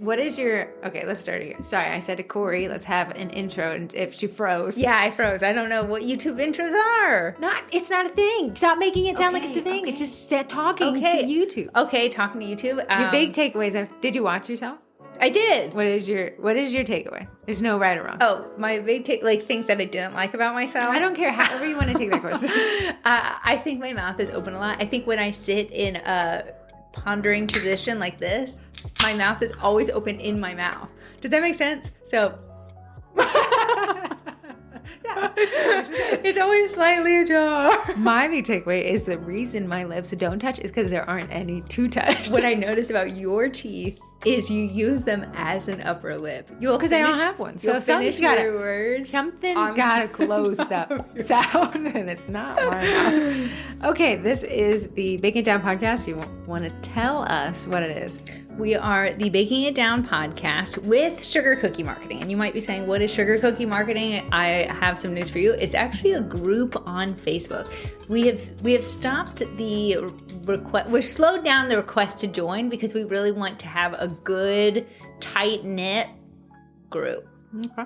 What is your... Okay, let's start again. Sorry, I said to Corey, let's have an intro, and if she froze. Yeah, I froze. I don't know what YouTube intros are. It's not a thing. Stop making it sound like it's a thing. Okay. It's just talking to YouTube. Okay, talking to YouTube. Your big takeaways. Did you watch yourself? I did. What is your takeaway? There's no right or wrong. Oh, my big things that I didn't like about myself. I don't care however you want to take that question. I think my mouth is open a lot. I think when I sit in a pondering position like this, my mouth is always open in my mouth. Does that make sense? So it's always slightly ajar. My big takeaway is the reason my lips don't touch is because there aren't any to touch. What I noticed about your teeth is you use them as an upper lip. Because I don't have one. So something's got to close the sound, and it's not my mouth. Okay, this is the Baking It Down podcast. You want to tell us what it is? We are the Baking It Down podcast with Sugar Cookie Marketing. And you might be saying, what is Sugar Cookie Marketing? I have some news for you. It's actually a group on Facebook. We have stopped the request. We're slowed down the request to join because we really want to have a good, tight-knit group. Okay.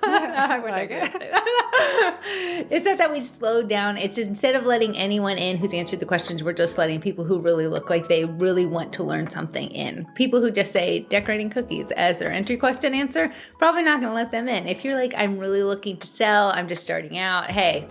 I wish I could say that. It's not that we slowed down. It's instead of letting anyone in who's answered the questions, we're just letting people who really look like they really want to learn something in. People who just say decorating cookies as their entry question answer, probably not going to let them in. If you're like, I'm really looking to sell, I'm just starting out, hey,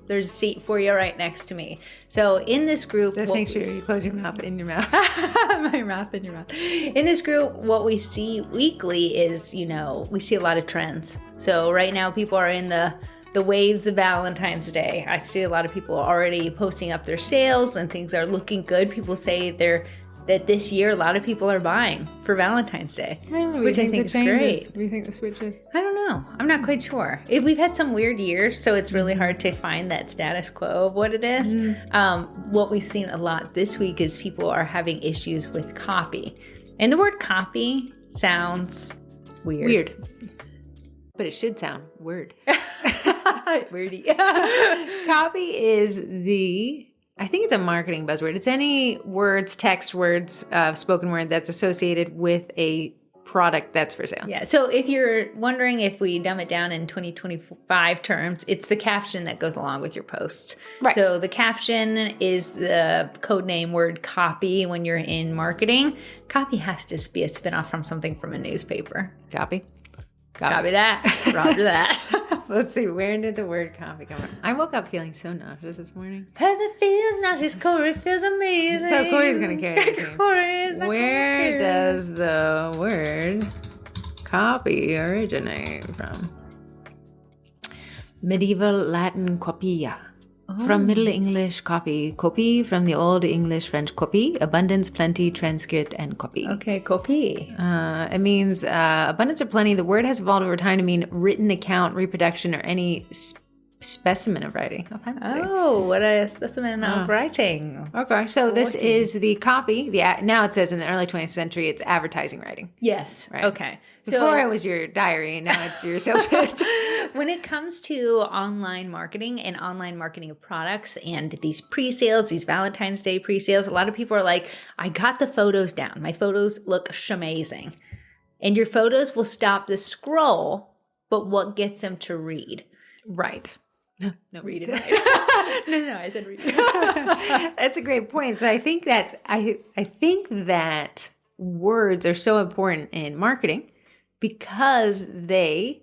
there's a seat for you right next to me. So in this group... Just make sure you close your mouth in your mouth. My mouth in your mouth. In this group, what we see weekly is, we see a lot of trends. So right now, people are in the waves of Valentine's Day. I see a lot of people already posting up their sales and things are looking good. People say that this year, a lot of people are buying for Valentine's Day, which I think is great. What do you think the switch is? I don't know. I'm not quite sure. We've had some weird years, so it's really hard to find that status quo of what it is. What we've seen a lot this week is people are having issues with copy. And the word copy sounds weird. But it should sound word. Wordy. Copy is I think it's a marketing buzzword. It's any words, text words, spoken word that's associated with a product that's for sale. Yeah. So if you're wondering if we dumb it down in 2025 terms, it's the caption that goes along with your post. Right. So the caption is the code name word copy when you're in marketing. Copy has to be a spinoff from something from a newspaper. Copy that. Roger that. Let's see. Where did the word copy come from? I woke up feeling so nauseous this morning. Heather feels nauseous. Corey feels amazing. So Corey's going to carry it. Corey is not Where does the word copy originate from? Medieval Latin copia. From Middle English copy from the Old English French copie, abundance, plenty, transcript, and copy. Okay, copy. It means abundance or plenty. The word has evolved over time to mean written account, reproduction, or any specimen of writing. Oh, what a specimen of writing. Okay, so this is the copy. Now it says in the early 20th century, it's advertising writing. Yes. Right. Okay. Before it was your diary, and now it's your sales pitch. When it comes to online marketing and online marketing of products and these pre-sales, these Valentine's Day pre-sales, a lot of people are like, I got the photos down. My photos look shamazing. And your photos will stop the scroll, but what gets them to read? Right. No, read it. Right. No, I said read it. That's a great point. So I think I think that words are so important in marketing because they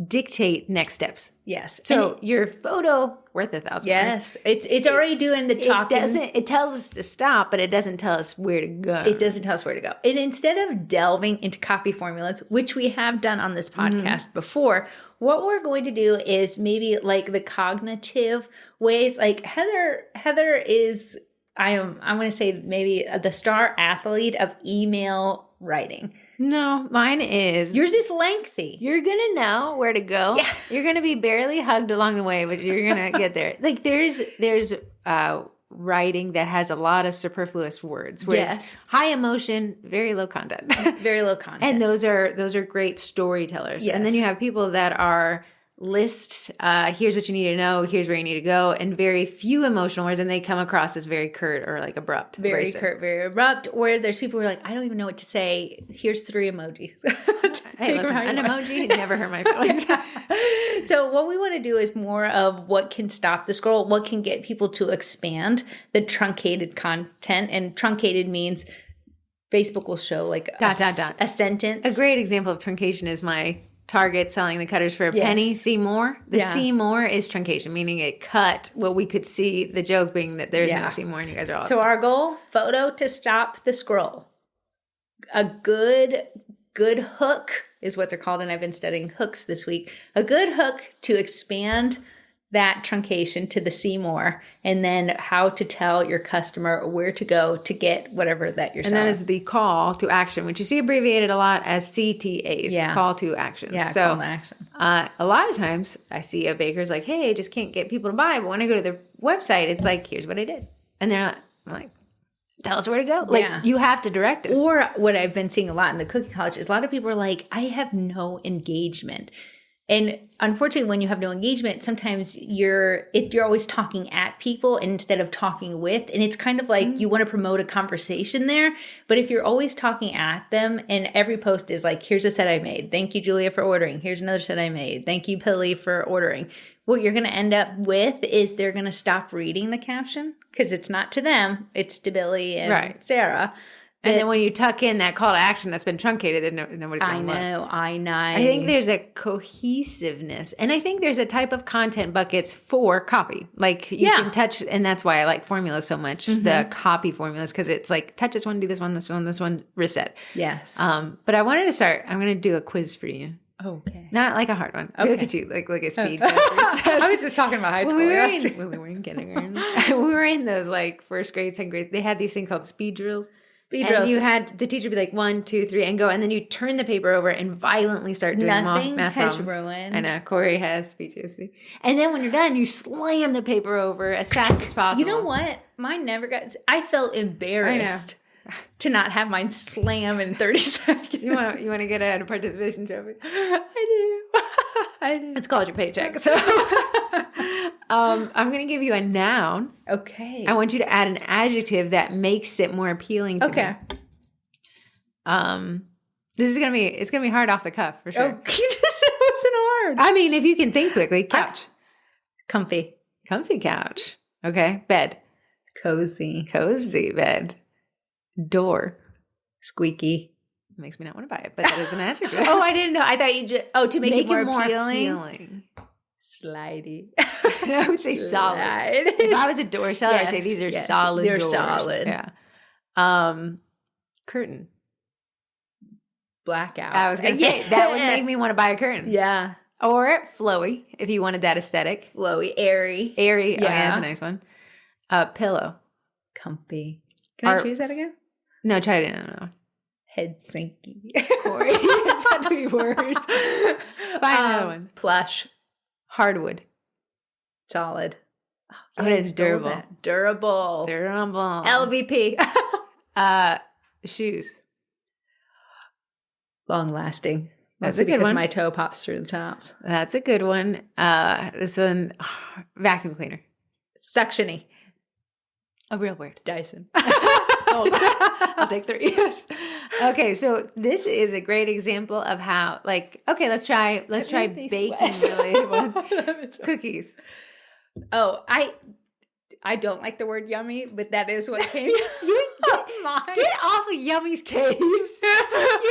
dictate next steps. Yes. So your photo worth 1,000 words. Yes. It's already doing the talking. It tells us to stop, but it doesn't tell us where to go. It doesn't tell us where to go. And instead of delving into copy formulas, which we have done on this podcast before, what we're going to do is maybe like the cognitive ways. Like Heather is, I'm going to say maybe the star athlete of email writing. No, mine is. Yours is lengthy. You're going to know where to go. Yeah. You're going to be barely hugged along the way, but you're going to get there. Like there's writing that has a lot of superfluous words where it's high emotion, very low content. Very low content. And those are great storytellers. Yes. And then you have people that are lists, here's what you need to know, here's where you need to go, and very few emotional words, and they come across as very curt or like abrupt. Very abrasive. curt, very abrupt. Or there's people who are like, I don't even know what to say. Here's 3 emojis. Hey, listen, an emoji never hurt my feelings. So what we want to do is more of what can stop the scroll, what can get people to expand the truncated content. And truncated means Facebook will show like a sentence. A great example of truncation is my Target selling the cutters for a penny. See more? The see more is truncation, meaning it cut what we could see, the joke being that there's no see more and you guys are all. So our goal, photo to stop the scroll. A good hook is what they're called, and I've been studying hooks this week. A good hook to expand that truncation to the see more, and then how to tell your customer where to go to get whatever that you're selling. And that is the call to action, which you see abbreviated a lot as CTAs, call to action. Yeah, so, call to action. A lot of times I see a baker's like, hey, I just can't get people to buy, but when I go to their website, it's like, here's what I did. And they're not, I'm like, tell us where to go. Like, you have to direct us. Or what I've been seeing a lot in the cookie college is a lot of people are like, I have no engagement. And unfortunately, when you have no engagement, sometimes you're always talking at people instead of talking with. And it's kind of like you want to promote a conversation there. But if you're always talking at them and every post is like, here's a set I made. Thank you, Julia, for ordering. Here's another set I made. Thank you, Pilly, for ordering. What you're going to end up with is they're going to stop reading the caption because it's not to them. It's to Billy and Sarah. And then when you tuck in that call to action that's been truncated, then nobody's going to look. I know. I think there's a cohesiveness. And I think there's a type of content buckets for copy. Like you can touch, and that's why I like formulas so much, the copy formulas, because it's like touch this one, do this one, this one, this one, reset. Yes. But I wanted to start, I'm going to do a quiz for you. Okay. Not like a hard one. Okay. Look at you, like a speed test. I was just talking about high school. When we were in kindergarten. We were in those like first grade, second grade. They had these things called speed drills. And you had the teacher be like 1, 2, 3, and go, and then you turn the paper over and violently start doing math problems. Ruined. I know Corey has PTSD. And then when you're done, you slam the paper over as fast as possible. You know what? Mine never got. I felt embarrassed to not have mine slam in 30 seconds. You want to get a participation trophy? I do. It's called your paycheck. So I'm going to give you a noun. Okay. I want you to add an adjective that makes it more appealing to me. This is going to be hard off the cuff for sure. Oh, it wasn't hard. I mean, if you can think quickly. Couch. Comfy. Comfy couch. Okay. Bed. Cozy. Cozy bed. Door. Squeaky. Makes me not want to buy it, but that is an adjective. Oh, I didn't know. I thought you just to make it more appealing. Slidey. I would say solid. If I was a door seller, I'd say these are solid doors. They're solid. Yeah. Curtain. Blackout. I was going to say, that would make me want to buy a curtain. Yeah. Or flowy, if you wanted that aesthetic. Flowy. Airy. Airy. Yeah. Oh, yeah, that's a nice one. Pillow. Comfy. Can I choose that again? No, try it in. Head thinky. Corey. It's not 3 words. Find another one. Plush. Hardwood. Solid. Oh, it is durable. Durable. LVP. Shoes. Long lasting. That's a good because one. my toe pops through the tops. That's a good one. This one, vacuum cleaner. Suctiony. A real word. Dyson. I'll take 3. Yes. Okay, so this is a great example of how, like, okay, let's try baking related ones. Cookies. Oh, I don't like the word yummy, but that is what came. Get off of Yummy's case. You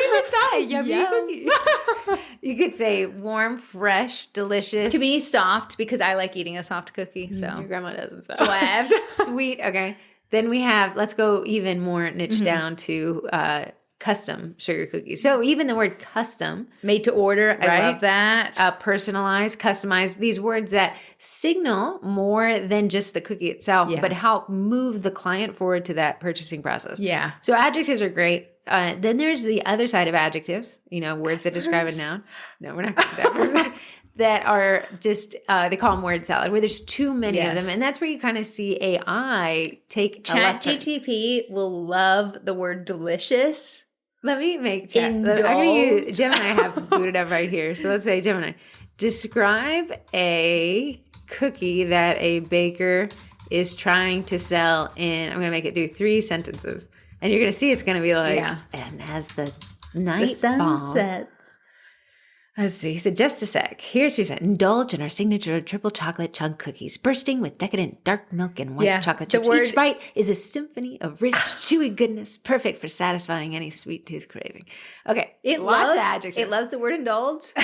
even thought a yummy cookie. You could say warm, fresh, delicious. To me, soft, because I like eating a soft cookie. So your grandma doesn't. So sweet. Okay. Then we have, let's go even more niche down to custom sugar cookies. So even the word custom. Made to order. I love that. Personalized, customized. These words that signal more than just the cookie itself, but help move the client forward to that purchasing process. Yeah. So adjectives are great. Then there's the other side of adjectives, words that describe a noun. No, we're not going to do that. That are just, they call them word salad, where there's too many of them. And that's where you kind of see AI take ChatGPT will love the word delicious. Let me make Gemini. I have booted up right here. So let's say Gemini. Describe a cookie that a baker is trying to sell in, I'm going to make it do 3 sentences. And you're going to see it's going to be like, and as the night falls. Let's see. So just a sec. Here's what he said. Indulge in our signature triple chocolate chunk cookies, bursting with decadent dark milk and white chocolate chips. Each bite is a symphony of rich, chewy goodness, perfect for satisfying any sweet tooth craving. Okay. Lots of adjectives. It loves the word indulge.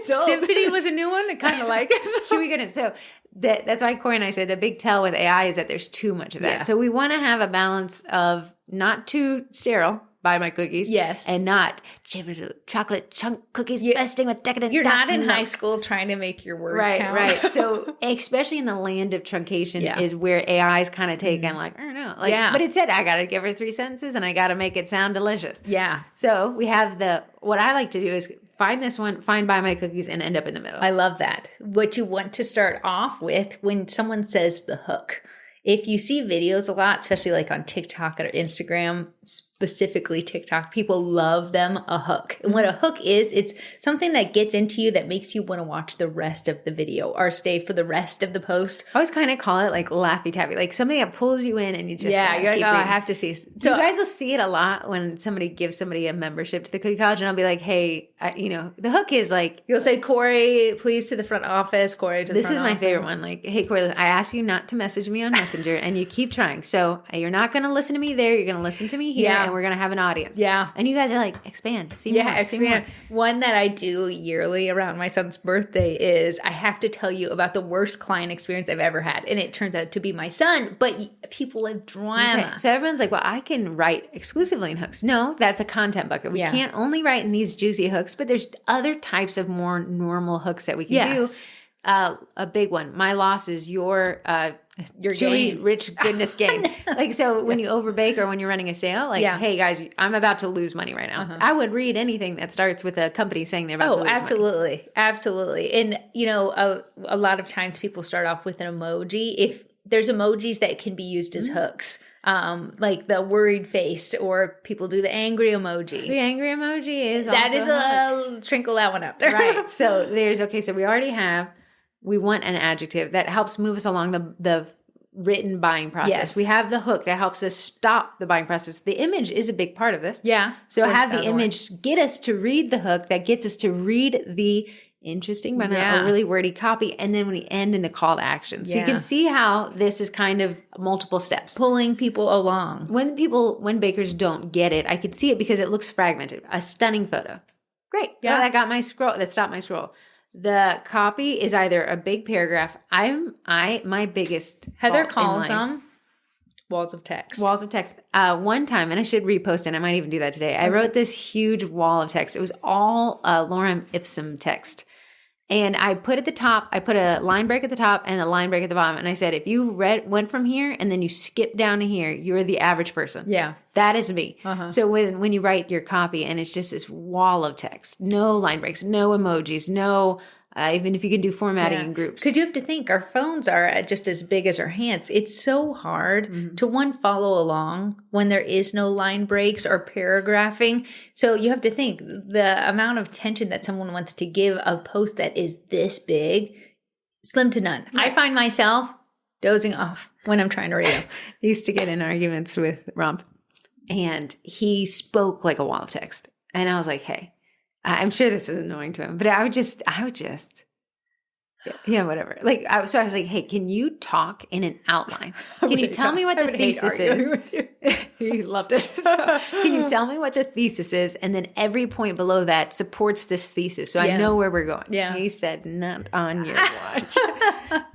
Symphony was a new one. I kind of like it. Chewy goodness. So that's why Corey and I said the big tell with AI is that there's too much of that. Yeah. So we want to have a balance of not too sterile. Buy my cookies. Yes. And not chocolate chunk cookies bursting with decadent. You're not in high school trying to make your word count. Right. So especially in the land of truncation is where AI is kind of taken like, I don't know. But it said I got to give her 3 sentences and I got to make it sound delicious. Yeah. So we have what I like to do is find this one, find buy my cookies and end up in the middle. I love that. What you want to start off with when someone says the hook. If you see videos a lot, especially like on TikTok or Instagram, specifically TikTok, people love them a hook. And what a hook is, it's something that gets into you that makes you want to watch the rest of the video or stay for the rest of the post. I always kind of call it like Laffy Taffy, like something that pulls you in and you just you're like, I have to see. So you guys will see it a lot when somebody gives somebody a membership to the Cookie College, and I'll be like, hey, the hook is like, you'll say, Corey, please to the front office. Corey to the front office. This is my favorite one. Like, hey, Corey, I ask you not to message me on Messenger, and you keep trying. So you're not going to listen to me there. You're going to listen to me here, and we're going to have an audience. Yeah. And you guys are like, expand. See more. Expand. One that I do yearly around my son's birthday is I have to tell you about the worst client experience I've ever had. And it turns out to be my son, but people have drama. Okay. So everyone's like, well, I can write exclusively in hooks. No, that's a content bucket. We can't only write in these juicy hooks, but there's other types of more normal hooks that we can do. A big one. My loss is your chewy, gain. Rich goodness gain. Like, so when you overbake or when you're running a sale, like, hey guys, I'm about to lose money right now. I would read anything that starts with a company saying they're about to lose money. Absolutely. And, a lot of times people start off with an emoji. If there's emojis that can be used as hooks, like the worried face, or people do the angry emoji. The angry emoji is trinkle that one up there. Right. So we want an adjective that helps move us along the written buying process. Yes. We have the hook that helps us stop the buying process. The image is a big part of this. Yeah. So have the image get us to read the hook that gets us to read the interesting but not a really wordy copy, and then we end in the call to action. So you can see how this is kind of multiple steps. Pulling people along. When bakers don't get it, I could see it because it looks fragmented. A stunning photo. Great. Yeah. That stopped my scroll. The copy is either a big paragraph. My biggest Heather calls them walls of text. Walls of text. One time, and I should repost it. I might even do that today. I wrote this huge wall of text. It was all lorem ipsum text. And I put a line break at the top and a line break at the bottom. And I said, if you went from here and then you skip down to here, you're the average person. Yeah. That is me. So when you write your copy and it's just this wall of text, no line breaks, no emojis, no, even if you can do formatting in groups. Because you have to think our phones are just as big as our hands. It's so hard to follow along when there is no line breaks or paragraphing. So you have to think the amount of attention that someone wants to give a post that is this big, slim to none. Right. I find myself dozing off when I'm trying to read them. I used to get in arguments with Rump, and he spoke like a wall of text. And I was like, hey, I'm sure this is annoying to him, but I would just, whatever. Like, so I was like, hey, can you talk in an outline? Can you tell me what the thesis is? He loved it. So, can you tell me what the thesis is? And then every point below that supports this thesis. So I know where we're going. Yeah. He said, not on your watch.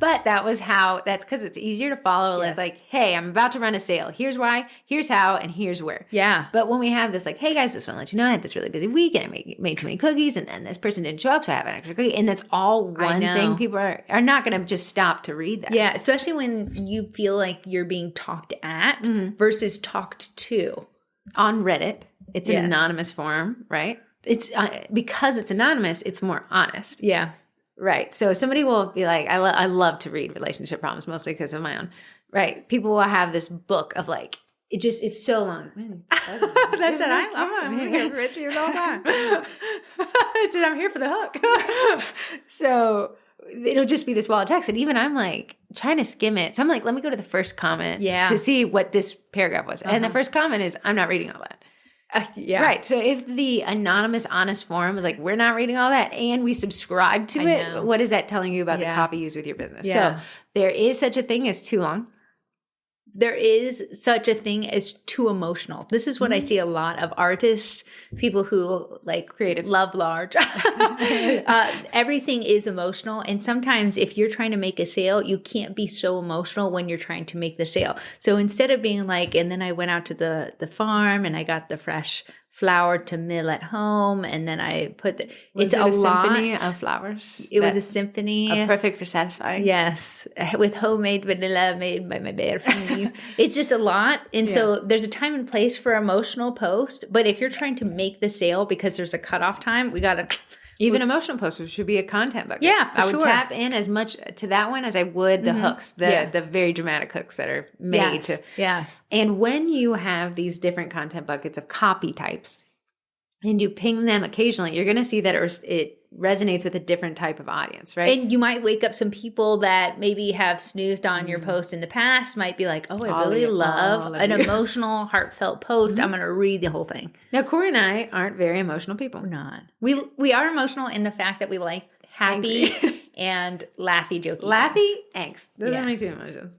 But that's because it's easier to follow. Yes. Like, hey, I'm about to run a sale. Here's why, here's how, and here's where. Yeah. But when we have this, like, hey guys, just want to let you know I had this really busy week and I made too many cookies, and then this person didn't show up, so I have an extra cookie. And that's all one thing. People are not going to just stop to read that. Yeah, especially when you feel like you're being talked at versus talked to. On Reddit, it's an anonymous forum, right? It's because it's anonymous, it's more honest. Yeah. Right. So somebody will be like, I love to read relationship problems, mostly because of my own. Right. People will have this book of like, it's so long. Man, that's it. I'm here with you all the time. It says I'm here for the hook. So it'll just be this wall of text. And even I'm like trying to skim it. So I'm like, let me go to the first comment to see what this paragraph was. And the first comment is, I'm not reading all that. Right. So if the anonymous, honest forum is like, we're not reading all that and we subscribe to it, what is that telling you about the copy used with your business? So there is such a thing as too long. There is such a thing as too emotional. This is what I see a lot of artists, people who like creatives love large. Everything is emotional. And sometimes if you're trying to make a sale, you can't be so emotional when you're trying to make the sale. So instead of being like, and then I went out to the farm and I got the fresh flour to mill at home, and then I put it's a symphony of flowers. It was a symphony, perfect for satisfying. Yes, with homemade vanilla made by my bare fingers. It's just a lot, and so there's a time and place for emotional post. But if you're trying to make the sale because there's a cutoff time, we gotta. Even emotional posts should be a content bucket. Yeah, I would tap in as much to that one as I would the hooks, the very dramatic hooks that are made to. Yes. And when you have these different content buckets of copy types and you ping them occasionally, you're going to see that it resonates with a different type of audience, right? And you might wake up some people that maybe have snoozed on your post in the past, might be like, oh, I really love an emotional, heartfelt post. I'm going to read the whole thing. Now, Corey and I aren't very emotional people. We're not. We are emotional in the fact that we like happy and laughy, jokey. Laughy, angst. Those are my two emotions.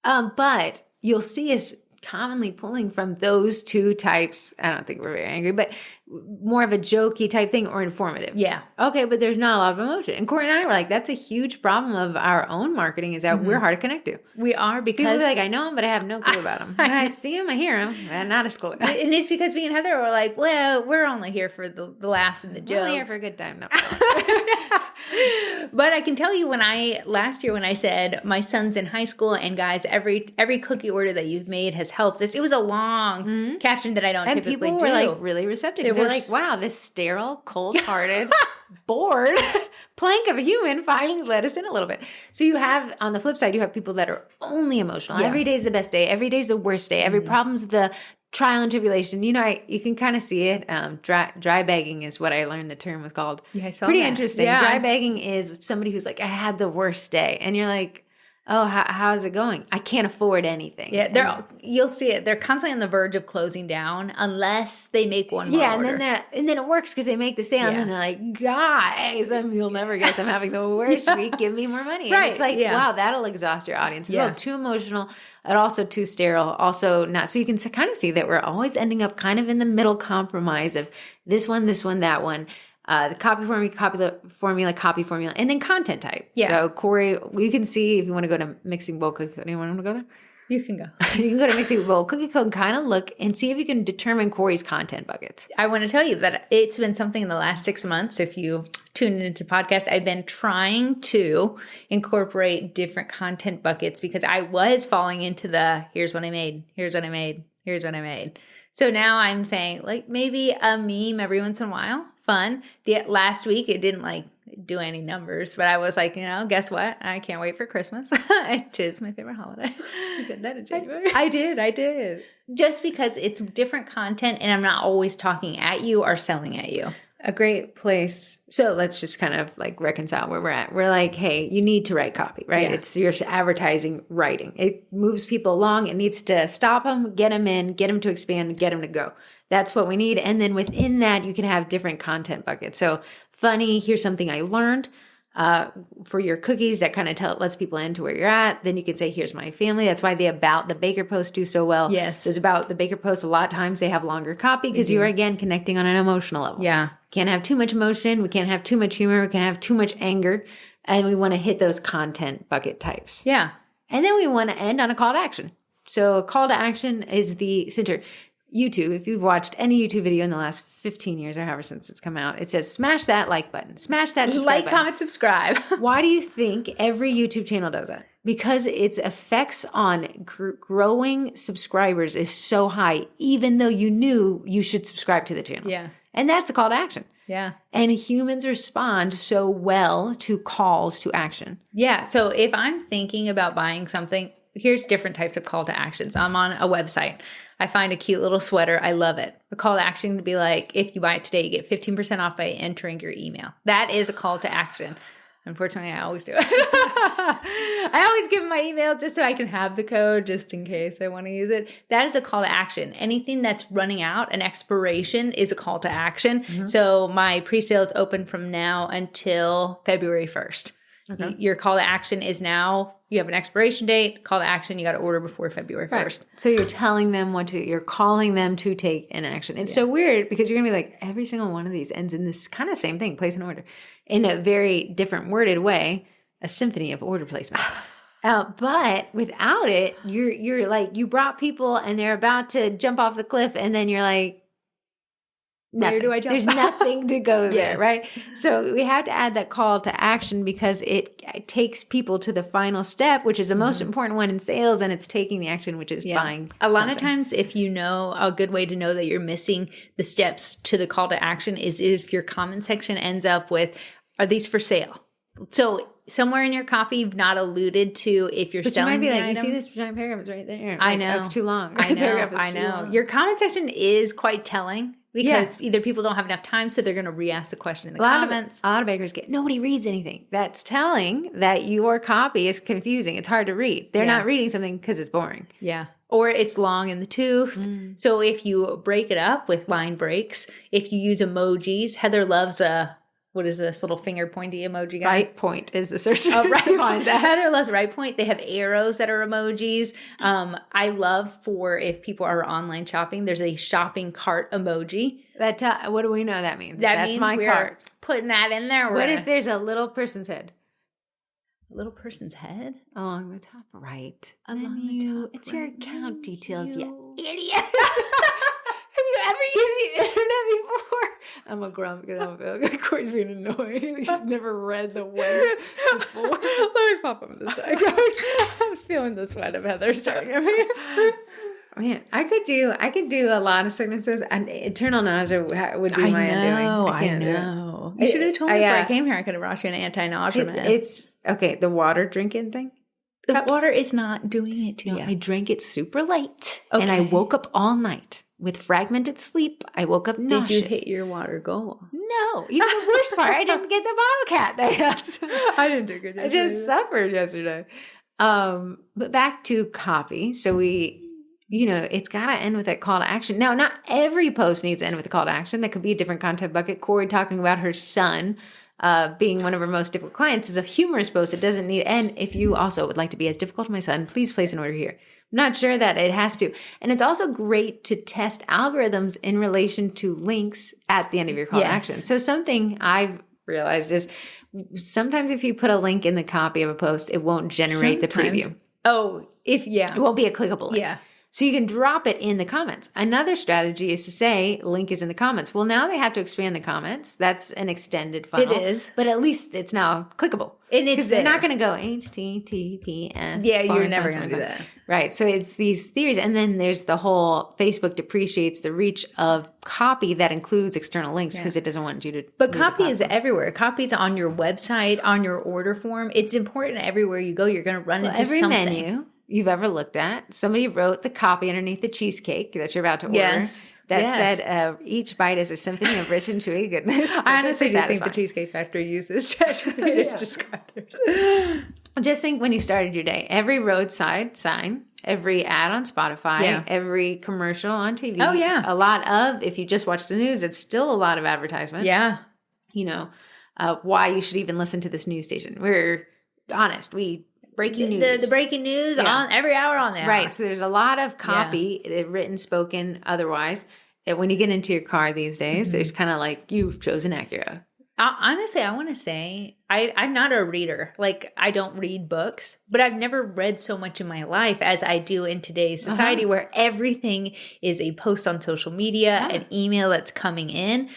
But you'll see us commonly pulling from those two types. I don't think we're very angry, but more of a jokey type thing or informative. Yeah. Okay, but there's not a lot of emotion. And Corey and I were like, that's a huge problem of our own marketing is that we're hard to connect to. We are because people are like, I know him, but I have no clue about him. When I see him, I hear him, and not a clue. And it's because me and Heather were like, well, we're only here for the laughs and the jokes. We're only here for a good time. No. But I can tell you last year when I said my son's in high school and guys, every cookie order that you've made has helped this. It was a long caption that I don't typically do. And people were like really receptive. They're like, wow, this sterile, cold-hearted, bored plank of a human finally let us in a little bit. So you have, on the flip side, you have people that are only emotional. Yeah. Every day's the best day. Every day's the worst day. Every problem's the trial and tribulation. You know, you can kind of see it. Dry bagging is what I learned the term was called. Yeah, I saw Pretty that. interesting. Yeah. Dry bagging is somebody who's like, I had the worst day. And you're like, oh, how's it going? I can't afford anything. Yeah, you'll see it. They're constantly on the verge of closing down unless they make one more order. And then it works because they make the sale, and then they're like, guys, you'll never guess I'm having the worst week. Give me more money. Right. And it's like, wow, that'll exhaust your audience. Yeah. Too emotional, and also too sterile, also not. So you can kind of see that we're always ending up kind of in the middle compromise of this one, that one. The copy formula, and then content type. Yeah. So Corey, you can see if you want to go to Mixing Bowl Cookie Code. Anyone want to go there? You can go. You can go to Mixing Bowl Cookie Code and kind of look and see if you can determine Corey's content buckets. I want to tell you that it's been something in the last 6 months. If you tune into the podcast, I've been trying to incorporate different content buckets because I was falling into the here's what I made, here's what I made, here's what I made. So now I'm saying like maybe a meme every once in a while. Fun. Last week it didn't like do any numbers, but I was like, guess what? I can't wait for Christmas. It is my favorite holiday. You said that in January. I did. Just because it's different content and I'm not always talking at you or selling at you. A great place. So let's just kind of like reconcile where we're at. We're like, hey, you need to write copy, right? Yeah. It's your advertising writing. It moves people along. It needs to stop them, get them in, get them to expand, get them to go. That's what we need. And then within that, you can have different content buckets. So funny, here's something I learned for your cookies that kind of lets people into where you're at. Then you can say, here's my family. That's why the about the baker posts do so well. Yes. There's about the baker posts. A lot of times they have longer copy because you're, again, connecting on an emotional level. Yeah. Can't have too much emotion. We can't have too much humor. We can't have too much anger. And we want to hit those content bucket types. Yeah. And then we want to end on a call to action. So a call to action is the center. YouTube, if you've watched any YouTube video in the last 15 years or however since it's come out, it says smash that like button. Smash that subscribe button. Comment, subscribe. Why do you think every YouTube channel does that? Because its effects on growing subscribers is so high, even though you knew you should subscribe to the channel. Yeah. And that's a call to action. Yeah. And humans respond so well to calls to action. Yeah. So if I'm thinking about buying something, here's different types of call to actions. I'm on a website. I find a cute little sweater. I love it. A call to action to be like, if you buy it today, you get 15% off by entering your email. That is a call to action. Unfortunately, I always do it. I always give my email just so I can have the code just in case I want to use it. That is a call to action. Anything that's running out, an expiration is a call to action. Mm-hmm. So my pre-sale is open from now until February 1st. Okay. Your call to action is now, you have an expiration date, call to action, you got to order before February 1st. Right. So you're telling them you're calling them to take an action. It's so weird because you're going to be like, every single one of these ends in this kind of same thing, place an order, in a very different worded way, a symphony of order placement. But without it, you're like, you brought people and they're about to jump off the cliff and then you're like, nothing. Where do I jump? There's nothing to go there, right? So we have to add that call to action because it takes people to the final step, which is the most important one in sales, and it's taking the action, which is buying a lot of times, if you know, a good way to know that you're missing the steps to the call to action is if your comment section ends up with, are these for sale? So somewhere in your copy, you've not alluded to if you're selling you might be the like, item. You see this giant paragraph is right there. I know. That's too long. I know. Your comment section is quite telling. Because either people don't have enough time, so they're going to re-ask the question in the comments. A lot of bakers nobody reads anything. That's telling that your copy is confusing. It's hard to read. They're not reading something because it's boring. Yeah. Or it's long in the tooth. Mm. So if you break it up with line breaks, if you use emojis, Heather loves what is this little finger pointy emoji guy? Right point is the search. Oh, right point. Heather loves right point. They have arrows that are emojis. I love for if people are online shopping, there's a shopping cart emoji. That what do we know that means? That's means my cart. Putting that in there. What if there's a little person's head? A little person's head? Along the top right. Along the top It's your account details, you idiot. Have you ever used the internet before? I'm a grump because I'm Courtney's being annoyed. She's never read the web before. Let me pop up this diagram. I was feeling the sweat of Heather starting at me. Man, I could do a lot of sentences, and eternal nausea would be my undoing. I know. You should have told me before I came here. I could have brought you an anti-nausea med. It's okay. The water drinking thing. The water is not doing it to you. I drank it super late, and I woke up all night with fragmented sleep. I woke up nauseous. Did you hit your water goal? No. Even the worst part, I didn't get the bottle cap dance. I didn't do good yesterday. I just suffered yesterday. But back to copy. So it's got to end with that call to action. Now, not every post needs to end with a call to action. That could be a different content bucket. Corey talking about her son being one of her most difficult clients is a humorous post. It doesn't need, and if you also would like to be as difficult as my son, please place an order here. I'm not sure that it has to. And it's also great to test algorithms in relation to links at the end of your call to action. So something I've realized is sometimes if you put a link in the copy of a post, it won't generate the preview. Oh, it won't be a clickable link. Yeah. So you can drop it in the comments. Another strategy is to say, link is in the comments. Well, now they have to expand the comments. That's an extended funnel. It is. But at least it's now clickable. And it's they're not going to go HTTPS. Yeah, you're never going to do that. Right. So it's these theories. And then there's the whole Facebook depreciates the reach of copy that includes external links because it doesn't want you to. But copy is everywhere. Copy is on your website, on your order form. It's important everywhere you go. You're going to run into every something. Menu you've ever looked at, somebody wrote the copy underneath the cheesecake that you're about to order that said each bite is a symphony of rich and chewy goodness. I honestly do think the Cheesecake Factory uses ChatGPT to describe theirs. Just think when you started your day, every roadside sign, every ad on Spotify, every commercial on TV. Oh, yeah. A lot of, if you just watch the news, it's still a lot of advertisement. Yeah. Why you should even listen to this news station. We're honest. Breaking news. The breaking news on every hour on there. Right. So there's a lot of copy, written, spoken, otherwise. That when you get into your car these days, there's kind of like, you've chosen Acura. Honestly, I want to say I'm not a reader. Like, I don't read books, but I've never read so much in my life as I do in today's society where everything is a post on social media, an email that's coming in.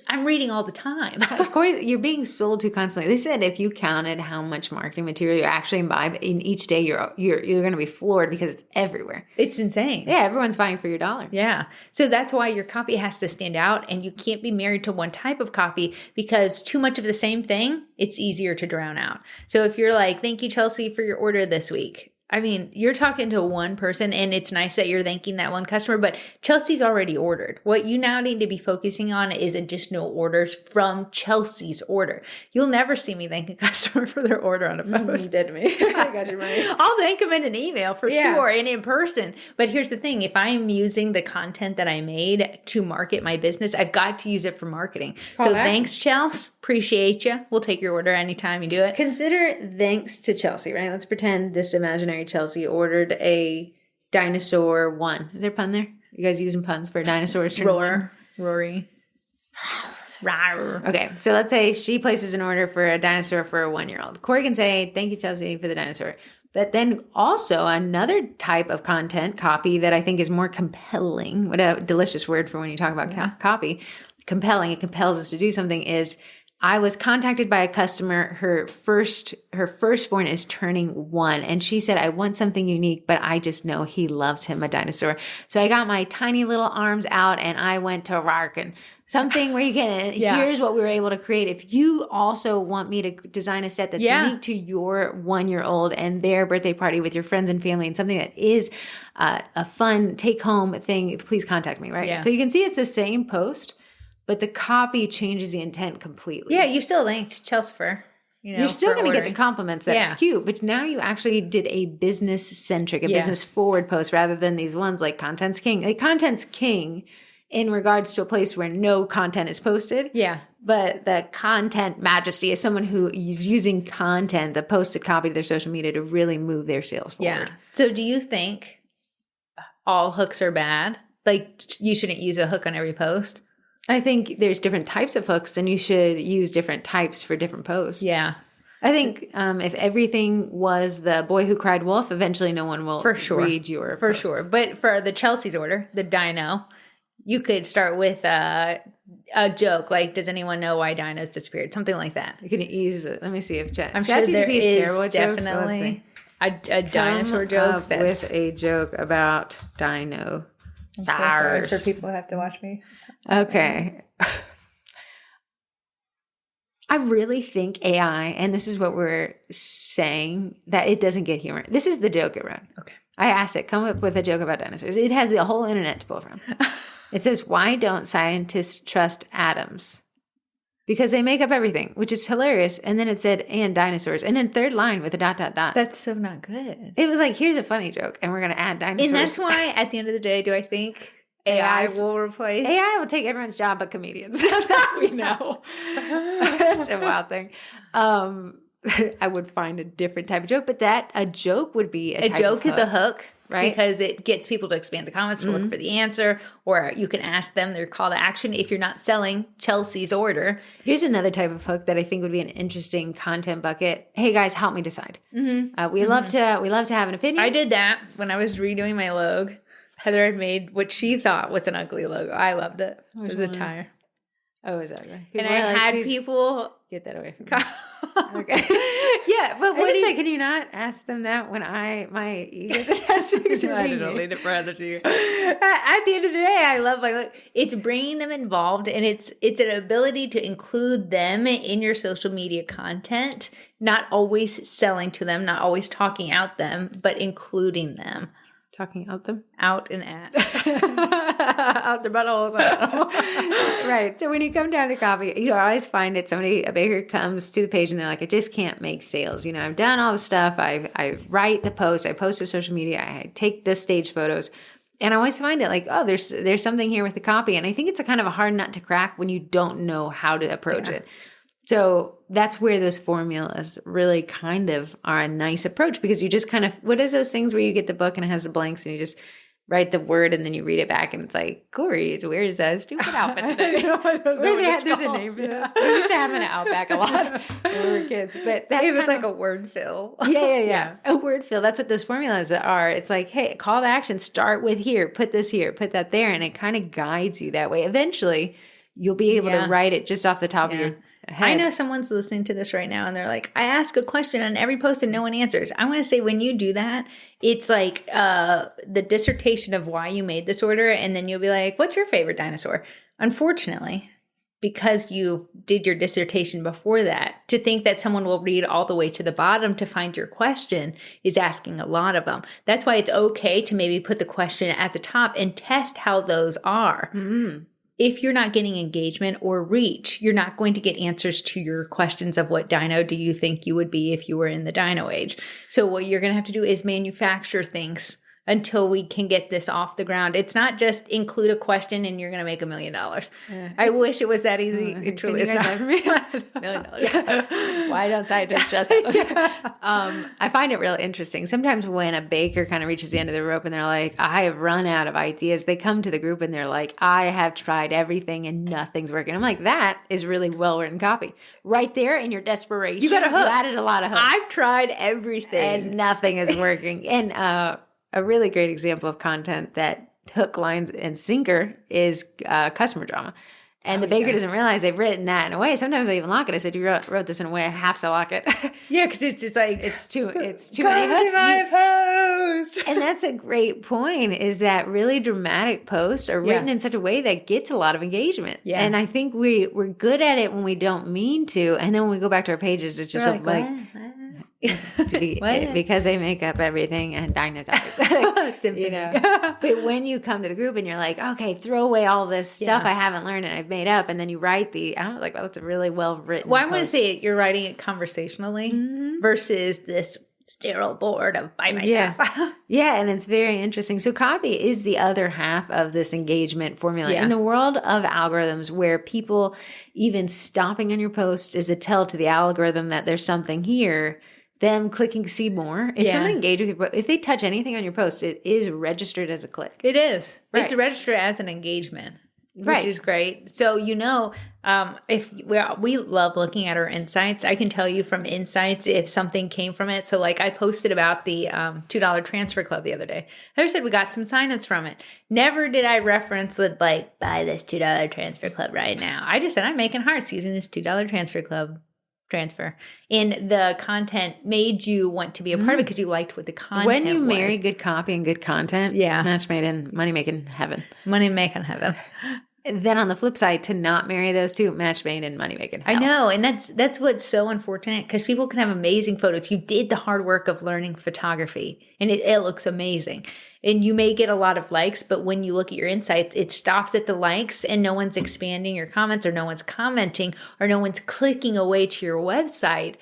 I'm reading all the time. Of course, you're being sold to constantly. They said if you counted how much marketing material you actually imbibe in each day, you're going to be floored because it's everywhere. It's insane. Yeah, everyone's vying for your dollar. Yeah. So that's why your copy has to stand out, and you can't be married to one type of copy because too much of the same thing, it's easier to drown out. So if you're like, thank you, Chelsea, for your order this week. I mean, you're talking to one person, and it's nice that you're thanking that one customer, but Chelsea's already ordered. What you now need to be focusing on is additional orders from Chelsea's order. You'll never see me thank a customer for their order on a post. You did to me. I got your money. I'll thank them in an email for sure and in person. But here's the thing. If I'm using the content that I made to market my business, I've got to use it for marketing. Thanks, Chelsea. Appreciate you. We'll take your order anytime you do it. Consider thanks to Chelsea, right? Let's pretend this imaginary Chelsea ordered a dinosaur 1. Is there a pun there? You guys using puns for dinosaurs? Rory. Okay, so let's say she places an order for a dinosaur for a 1-year-old. Corey can say, thank you, Chelsea, for the dinosaur. But then also another type of content, copy, that I think is more compelling. What a delicious word for when you talk about copy. Compelling, it compels us to do something, is I was contacted by a customer. Her firstborn is turning 1, and she said, I want something unique, but I just know he loves him a dinosaur. So I got my tiny little arms out and I went to Rarkin. Something where you can, here's what we were able to create. If you also want me to design a set that's unique to your 1-year-old and their birthday party with your friends and family, and something that is a fun take-home thing, please contact me, right? Yeah. So you can see it's the same post, but the copy changes the intent completely. Yeah, you still thanked Chelsea for, you're still going to get the compliments. That's cute. But now you actually did a business-centric, business-forward post rather than these ones like Content's King. Like, Content's King in regards to a place where no content is posted. Yeah. But the content majesty is someone who is using content, the posted copy to their social media to really move their sales forward. Yeah. So do you think all hooks are bad? Like, you shouldn't use a hook on every post? I think there's different types of hooks, and you should use different types for different posts. Yeah. I think if everything was the boy who cried wolf, eventually no one will read your post. For sure. But for the Chelsea's order, the dino, you could start with a joke like, does anyone know why dinos disappeared? Something like that. You can let me see if I'm sure there is definitely a dinosaur joke. With a joke about dino. I'm so sorry for people who have to watch me. Okay. I really think AI, and this is what we're saying, that it doesn't get humor. This is the joke it wrote. Okay. I asked it, come up with a joke about dinosaurs. It has the whole internet to pull from. It says, why don't scientists trust atoms? Because they make up everything, which is hilarious. And then it said, and dinosaurs. And then third line with a ... That's so not good. It was like, here's a funny joke, and we're going to add dinosaurs. And that's why, at the end of the day, do I think AI will replace? AI will take everyone's job but comedians. We know. That's a wild thing. I would find a different type of joke, but a joke would be a joke is a hook. Right? Because it gets people to expand the comments to look for the answer, or you can ask them their call to action if you're not selling Chelsea's order. Here's another type of hook that I think would be an interesting content bucket. Hey guys, help me decide. We love to have an opinion. I did that when I was redoing my logo. Heather had made what she thought was an ugly logo. I loved it. It was a tire. Oh, it was ugly. And I had people get that away from me. Okay. Yeah, but what do you say? Can you not ask them that when my ego's attached to I don't know, leave it for others to you. At the end of the day, I love it's bringing them involved, and it's an ability to include them in your social media content, not always selling to them, not always talking out them, but including them. Talking out them? Out and at. Out their buttholes. Right. So when you come down to copy, I always find it, a baker comes to the page and they're like, I just can't make sales. I've done all the stuff. I write the post. I post to social media. I take the stage photos. And I always find it like, oh, there's something here with the copy. And I think it's a kind of a hard nut to crack when you don't know how to approach it. So that's where those formulas really kind of are a nice approach, because you just kind of, what is those things where you get the book and it has the blanks and you just write the word and then you read it back and it's like, Corey, wears a stupid outfit today. I don't know there's a name for this. We used to have an Outback a lot when we were kids, but it was like a word fill. Yeah. A word fill. That's what those formulas are. It's like, hey, call to action, start with here, put this here, put that there, and it kind of guides you that way. Eventually, you'll be able to write it just off the top of your head. I know someone's listening to this right now and they're like, I ask a question on every post and no one answers. I want to say, when you do that, it's like the dissertation of why you made this order. And then you'll be like, what's your favorite dinosaur? Unfortunately, because you did your dissertation before that. To think that someone will read all the way to the bottom to find your question is asking a lot of them. That's why it's okay to maybe put the question at the top and test how those are. Mm-hmm. If you're not getting engagement or reach, you're not going to get answers to your questions of what dino do you think you would be if you were in the dino age. So what you're going to have to do is manufacture things until we can get this off the ground. It's not just include a question and you're going to make $1 million. I wish it was that easy. It truly is not. $1 million. Why don't scientists just I find it real interesting. Sometimes when a baker kind of reaches the end of the rope and they're like, I have run out of ideas, they come to the group and they're like, I have tried everything and nothing's working. I'm like, that is really well-written copy. Right there in your desperation. You got a hook. You added a lot of hooks. I've tried everything. And nothing is working. And a really great example of content that hook, lines, and sinker is customer drama. And the baker doesn't realize they've written that in a way. Sometimes I even lock it. I said, you wrote this in a way I have to lock it. Yeah, because it's just like, it's too many hooks. And that's a great point, is that really dramatic posts are written in such a way that gets a lot of engagement. Yeah. And I think we're good at it when we don't mean to. And then when we go back to our pages, it's just like because they make up everything and dinosaurs. You know. But when you come to the group and you're like, okay, throw away all this stuff I haven't learned and I've made up, and then you write I'm like, well, that's a really well written. Well, I want to say you're writing it conversationally versus this sterile board of by myself. Yeah, and it's very interesting. So copy is the other half of this engagement formula. In the world of algorithms, where people even stopping on your post is a tell to the algorithm that there's something here, them clicking see more. If someone engage with your, if they touch anything on your post, it is registered as a click. It is. Right. It's registered as an engagement, which is great. So, if we love looking at our insights, I can tell you from insights if something came from it. So like I posted about the $2 transfer club the other day. I said we got some signups from it. Never did I reference it like, buy this $2 transfer club right now. I just said I'm making hearts using this $2 transfer club transfer. And the content made you want to be a part of it because you liked what the content was. When you marry good copy and good content, match made in money making heaven. Money making heaven. Then on the flip side, to not marry those two, match made in money making hell. I know, and that's what's so unfortunate, because people can have amazing photos. You did the hard work of learning photography, and it looks amazing. And you may get a lot of likes, but when you look at your insights, it stops at the likes and no one's expanding your comments, or no one's commenting, or no one's clicking away to your website.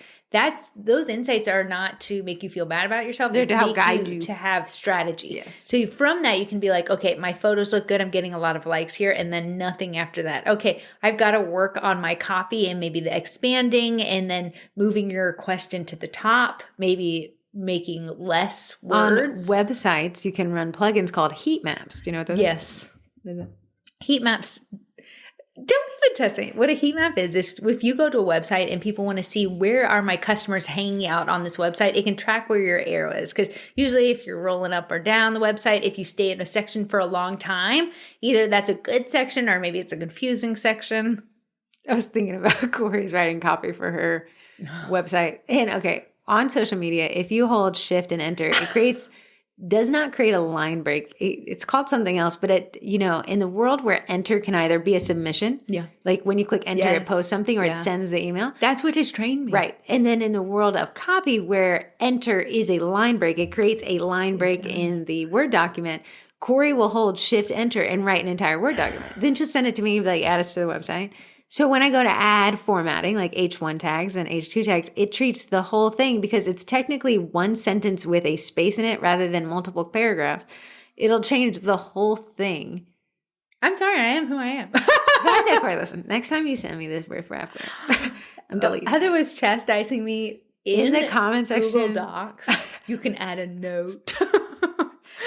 Those insights are not to make you feel bad about yourself. They're to help guide you to have strategy. Yes. So from that, you can be like, okay, my photos look good. I'm getting a lot of likes here, and then nothing after that. Okay, I've got to work on my copy and maybe the expanding, and then moving your question to the top, maybe making less words. On websites, you can run plugins called heat maps. Do you know what those are? Yes. Heat maps. Don't even test me. What a heat map is if you go to a website and people want to see where are my customers hanging out on this website, it can track where your arrow is. Because usually if you're rolling up or down the website, if you stay in a section for a long time, either that's a good section or maybe it's a confusing section. I was thinking about Corey's writing copy for her website. And on social media, if you hold shift and enter, it does not create a line break. It's called something else, but in the world where enter can either be a submission, like when you click enter, it posts something, or it sends the email. That's what has trained me. Right. And then in the world of copy, where enter is a line break, it creates a line break in the Word document. Corey will hold shift enter and write an entire Word document. Then she'll send it to me, like add us to the website. So when I go to add formatting, like H1 tags and H2 tags, it treats the whole thing, because it's technically one sentence with a space in it rather than multiple paragraphs. It'll change the whole thing. I'm sorry, I am who I am. So I said, Corey, listen, next time you send me this word for after, I'm deleting. Heather was chastising me in the comment section. Google Docs. You can add a note.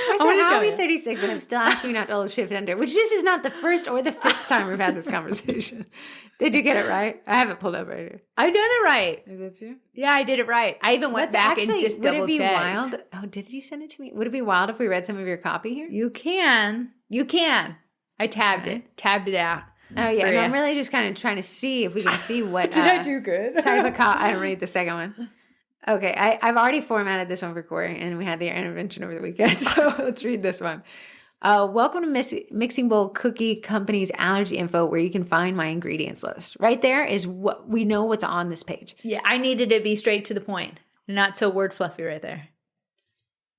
I said, how are we 36 and I'm still asking you not to hold shift enter, which this is not the first or the fifth time we've had this conversation. Did you get it right? I have it pulled up right here. I done it right. Did you? Yeah, I did it right. I even went back and just double checked. Would it be wild? Oh, did you send it to me? Would it be wild if we read some of your copy here? You can. I tabbed it out. Oh, yeah. And I'm really just kind of trying to see if we can see what. Did I do good? Type of I don't read the second one. Okay, I've already formatted this one for Corey, and we had the intervention over the weekend, so let's read this one. Welcome to Mixing Bowl Cookie Company's allergy info, where you can find my ingredients list. Right there is what we know what's on this page. Yeah, I needed to be straight to the point. Not so word fluffy right there.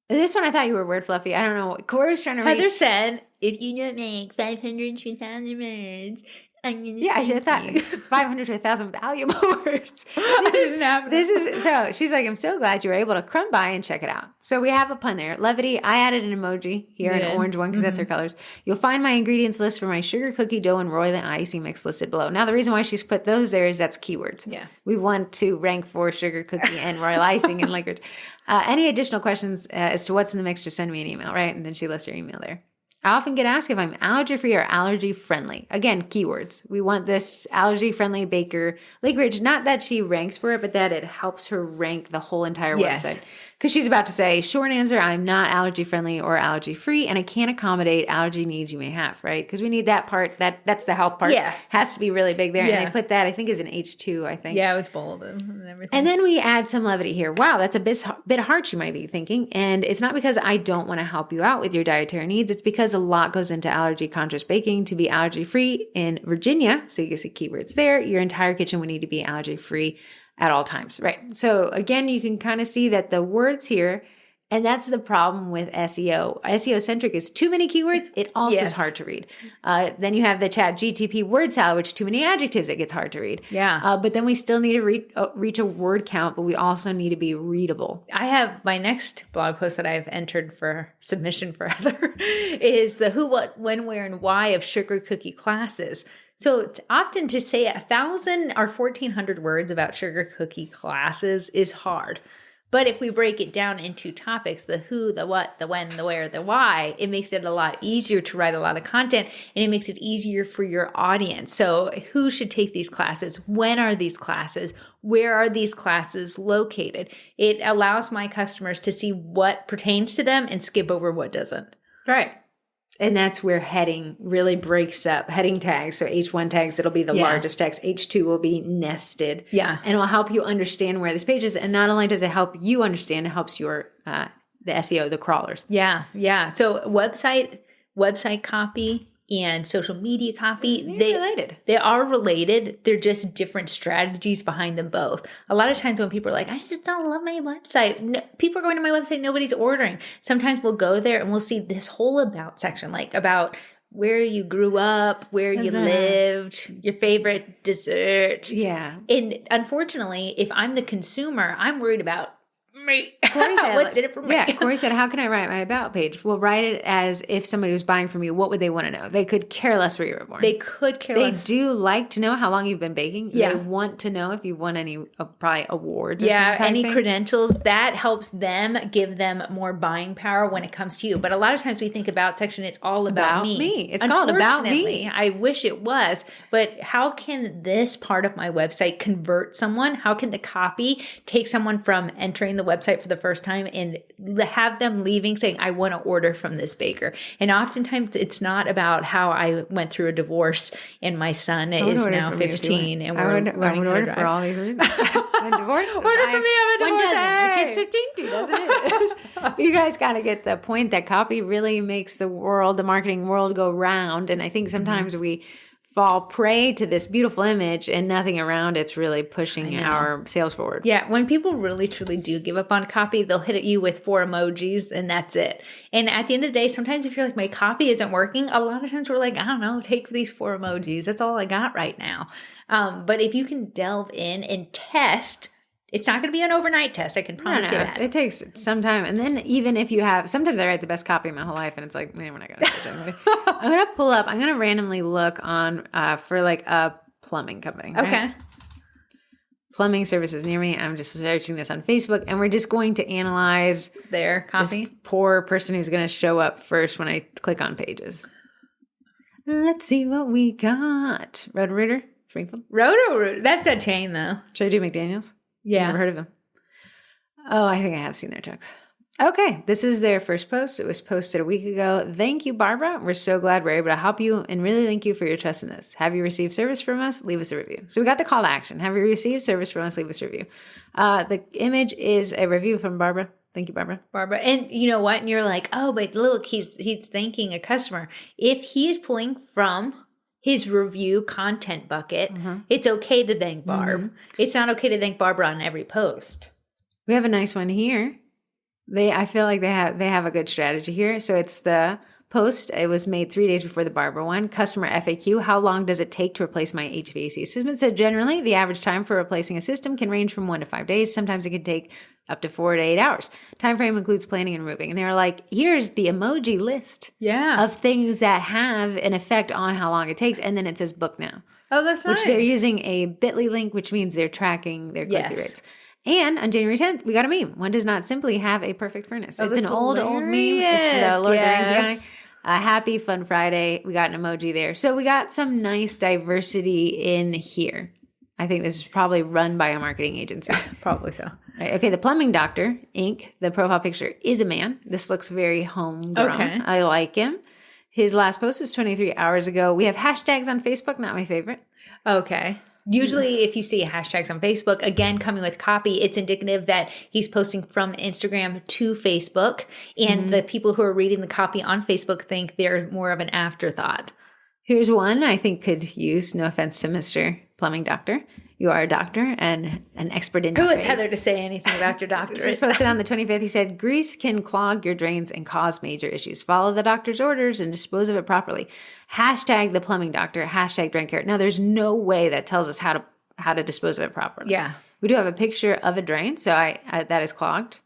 This one, I thought you were word fluffy. I don't know. Corey was trying to Heather said, if you don't make 500 to 1,000 words, I'm going to I thought 500 to 1,000 valuable words. This is so she's like, I'm so glad you were able to come by and check it out. So we have a pun there. Levity, I added an emoji here, an orange one, because that's her colors. You'll find my ingredients list for my sugar cookie dough and royal icing mix listed below. Now, the reason why she's put those there is that's keywords. Yeah. We want to rank for sugar cookie and royal icing and liquor. Any additional questions as to what's in the mix, just send me an email, right? And then she lists your email there. I often get asked if I'm allergy-free or allergy-friendly. Again, keywords. We want this allergy-friendly baker, Lake Ridge, not that she ranks for it, but that it helps her rank the whole entire website. Because she's about to say, short answer, I'm not allergy-friendly or allergy-free, and I can't accommodate allergy needs you may have, right? Because we need that part, that's the health part. Yeah. Has to be really big there. Yeah. And I put that, I think, as an H2, I think. Yeah, it's bold and everything. And then we add some levity here. Wow, that's a bit harsh, you might be thinking. And it's not because I don't want to help you out with your dietary needs. It's because a lot goes into allergy-conscious baking to be allergy-free in Virginia. So you can see keywords there. Your entire kitchen would need to be allergy-free at all times, right? So again, you can kind of see that the words here, and that's the problem with SEO. SEO-centric is too many keywords. It also is hard to read. Then you have the chat GTP word salad, which too many adjectives, it gets hard to read. Yeah. But then we still need to reach a word count, but we also need to be readable. I have my next blog post that I've entered for submission for Heather is the who, what, when, where, and why of sugar cookie classes. So it's often to say 1,000 or 1,400 words about sugar cookie classes is hard. But if we break it down into topics, the who, the what, the when, the where, the why, it makes it a lot easier to write a lot of content, and it makes it easier for your audience. So who should take these classes? When are these classes? Where are these classes located? It allows my customers to see what pertains to them and skip over what doesn't. Right. And that's where heading really breaks up. Heading tags, so H1 tags, it'll be the largest text. H2 will be nested. Yeah. And it will help you understand where this page is. And not only does it help you understand, it helps your the SEO, the crawlers. Yeah, yeah. So website copy and social media copy, they're related. They are related. They're just different strategies behind them both. A lot of times when people are like, I just don't love my website. No, people are going to my website, nobody's ordering. Sometimes we'll go there and we'll see this whole about section, like about where you grew up, where you lived, your favorite dessert. Yeah. And unfortunately, if I'm the consumer, I'm worried about me. What's in it for me? Yeah, Corey said, how can I write my about page? Well, write it as if somebody was buying from you. What would they want to know? They could care less where you were born. They could care less. They do like to know how long you've been baking. Yeah. They want to know if you won any probably awards or something. Any credentials. That helps them, give them more buying power when it comes to you. But a lot of times we think about section, it's all about me. It's called About Me. I wish it was. But how can this part of my website convert someone? How can the copy take someone from entering the website for the first time and have them leaving saying, I want to order from this baker? And oftentimes it's not about how I went through a divorce and my son is now 15 and we're learning to order for all these reasons. Divorce. Order for me, I'm a divorcee. It's 15 too, doesn't it? You guys got to get the point that copy really makes the marketing world go round. And I think sometimes we fall prey to this beautiful image and nothing around it's really pushing our sales forward. Yeah, when people really truly do give up on copy, they'll hit at you with 4 emojis and that's it. And at the end of the day, sometimes if you're like, my copy isn't working, a lot of times we're like, I don't know, take these 4 emojis. That's all I got right now. But if you can delve in and test, it's not going to be an overnight test. I can promise you that. It takes some time. And then even if you have, sometimes I write the best copy of my whole life and it's like, man, we're not going to switch anybody. I'm going to randomly look on for like a plumbing company. Right? Okay. Plumbing services near me. I'm just searching this on Facebook and we're just going to analyze their copy. This poor person who's going to show up first when I click on pages. Let's see what we got. Roto-Rooter, Springfield. Roto-Rooter. That's a chain though. Should I do McDaniels? Yeah. Never heard of them. Oh, I think I have seen their trucks. Okay, this is their first post. It was posted a week ago. Thank you, Barbara. We're so glad we're able to help you and really thank you for your trust in us. Have you received service from us? Leave us a review. So we got the call to action. Have you received service from us? Leave us a review. The image is a review from Barbara. Thank you, Barbara. Barbara. And you know what? And you're like, oh, but look, he's thanking a customer. If he is pulling from his review content bucket, it's okay to thank Barb. It's not okay to thank Barbara on every post. We have a nice one here. I feel like they have a good strategy here. So it's the post. It was made 3 days before the Barbara one. Customer FAQ: how long does it take to replace my HVAC system? It said generally the average time for replacing a system can range from 1 to 5 days. Sometimes it can take up to 4 to 8 hours. Time frame includes planning and removing. And they were like, here's the emoji list of things that have an effect on how long it takes. And then it says book now. Oh, that's nice. Which they're using a bit.ly link, which means they're tracking their click-through rates. And on January 10th, we got a meme. One does not simply have a perfect furnace. It's an old meme. It's for the Lord of the Rings guy. Happy Fun Friday. We got an emoji there. So we got some nice diversity in here. I think this is probably run by a marketing agency. Probably so. Right, okay, the Plumbing Doctor, Inc., the profile picture is a man. This looks very homegrown. Okay. I like him. His last post was 23 hours ago. We have hashtags on Facebook, not my favorite. Okay. Usually if you see hashtags on Facebook, again, coming with copy, it's indicative that he's posting from Instagram to Facebook. And the people who are reading the copy on Facebook think they're more of an afterthought. Here's one I think could use, no offense to Mr. Plumbing Doctor. You are a doctor and an expert in Who is Heather to say anything about your doctorate? This is posted on the 25th. He said, grease can clog your drains and cause major issues. Follow the doctor's orders and dispose of it properly. Hashtag the plumbing doctor, hashtag drain care. Now, there's no way that tells us how to dispose of it properly. Yeah. We do have a picture of a drain, so I that is clogged.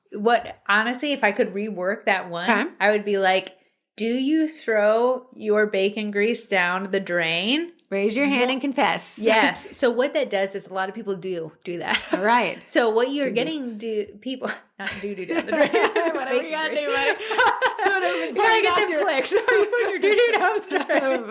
Honestly, if I could rework that one, I would be like, do you throw your bacon grease down the drain? Raise your hand and confess. Yes. So what that does is a lot of people do that. All right. So what you're getting people not do down the drain. Whatever you gotta do, buddy. You gotta get them clicks. You put your do down the drain.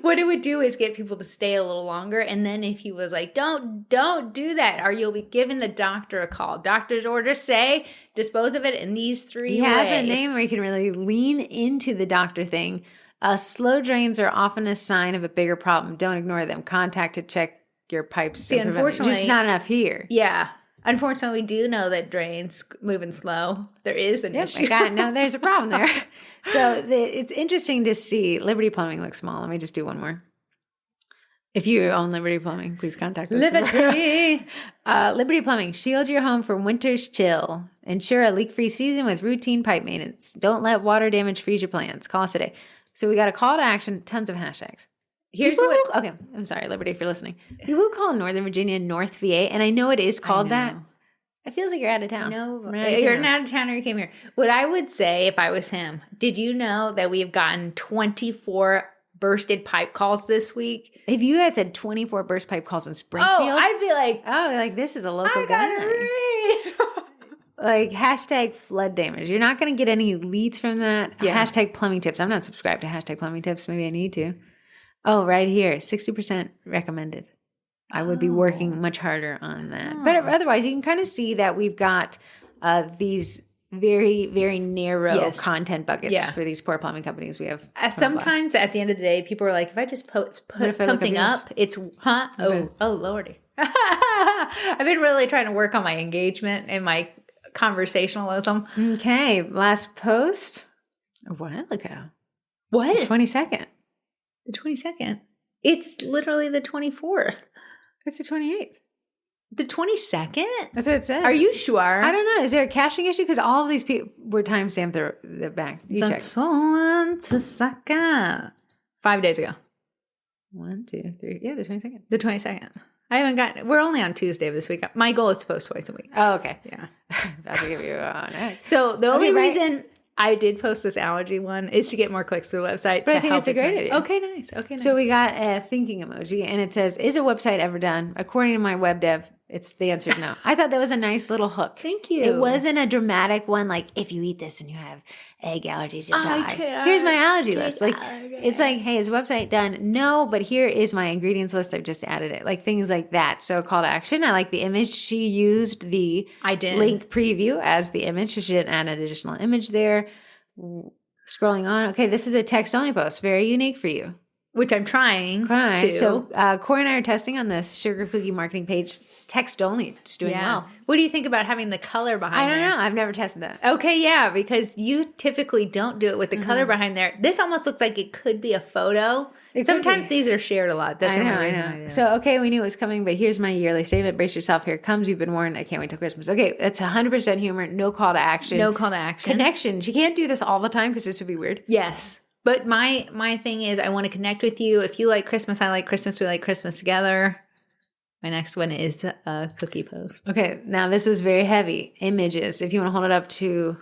What it would do is get people to stay a little longer, and then if he was like, don't do that, or you'll be giving the doctor a call. Doctor's orders say dispose of it in these 3 ways. He has a name where you can really lean into the doctor thing. Slow drains are often a sign of a bigger problem. Don't ignore them. Contact to check your pipes. See, unfortunately, just not enough here. Yeah. Unfortunately, we do know that drains moving slow. There is an issue. No, there's a problem there. So it's interesting to see. Liberty Plumbing looks small. Let me just do one more. If you own Liberty Plumbing, please contact us. Liberty! Liberty Plumbing. Shield your home from winter's chill. Ensure a leak-free season with routine pipe maintenance. Don't let water damage freeze your plans. Call us today. So we got a call to action, tons of hashtags. Okay, I'm sorry, Liberty, if you're listening. People call Northern Virginia North VA, and I know it is called that. It feels like you're out of town. No, you're an out-of-towner. You came here. What I would say if I was him, did you know that we've gotten 24 bursted pipe calls this week? If you had said 24 burst pipe calls in Springfield. I'd be like, this is a local guy. I gotta read. Like hashtag flood damage. You're not going to get any leads from that. Yeah. Hashtag plumbing tips. I'm not subscribed to hashtag plumbing tips. Maybe I need to. Oh, right here. 60% recommended. I would be working much harder on that. But otherwise, you can kind of see that we've got these very, very narrow content buckets for these poor plumbing companies. We have sometimes at the end of the day, people are like, if I just put something up, it's Okay. Oh, Lordy. I've been really trying to work on my engagement and my conversationalism. Okay, last post a while ago. What? The 22nd. The 22nd. It's literally the 24th. It's the 28th. The 22nd? That's what it says. Are you sure? I don't know. Is there a caching issue? Because all of these people were timestamped the back. You check. The 22nd. 5 days ago. 1, 2, 3. Yeah, the 22nd. The 22nd. I haven't gotten. We're only on Tuesday of this week. My goal is to post twice a week. Oh, okay. Yeah. That'll give you So the only reason I did post this allergy one is to get more clicks to the website. But I think it's a great idea. Okay, nice. So we got a thinking emoji, and it says, "Is a website ever done?" According to my web dev, the answer is no. I thought that was a nice little hook. Thank you. It wasn't a dramatic one like, if you eat this and you have egg allergies, you'll die. Here's my allergy list. Like, it's like, hey, is the website done? No, but here is my ingredients list. I've just added it. Like things like that. So call to action. I like the image. She used the link preview as the image. So she didn't add an additional image there. Scrolling on. Okay, this is a text only post. Very unique for you. which I'm trying to. So Corey and I are testing on this sugar cookie marketing page. Text only. It's doing well. What do you think about having the color behind I don't know. I've never tested that. Okay, yeah, because you typically don't do it with the color behind there. This almost looks like it could be a photo. Sometimes these are shared a lot. That's I know. So, okay, we knew it was coming, but here's my yearly statement. Brace yourself. Here it comes. You've been warned. I can't wait till Christmas. Okay, that's 100% humor. No call to action. No call to action. Connection. She can't do this all the time because this would be weird. Yes. But my thing is I want to connect with you. If you like Christmas, I like Christmas. We like Christmas together. My next one is a cookie post. Okay, now this was very heavy. Images. If you want to hold it up to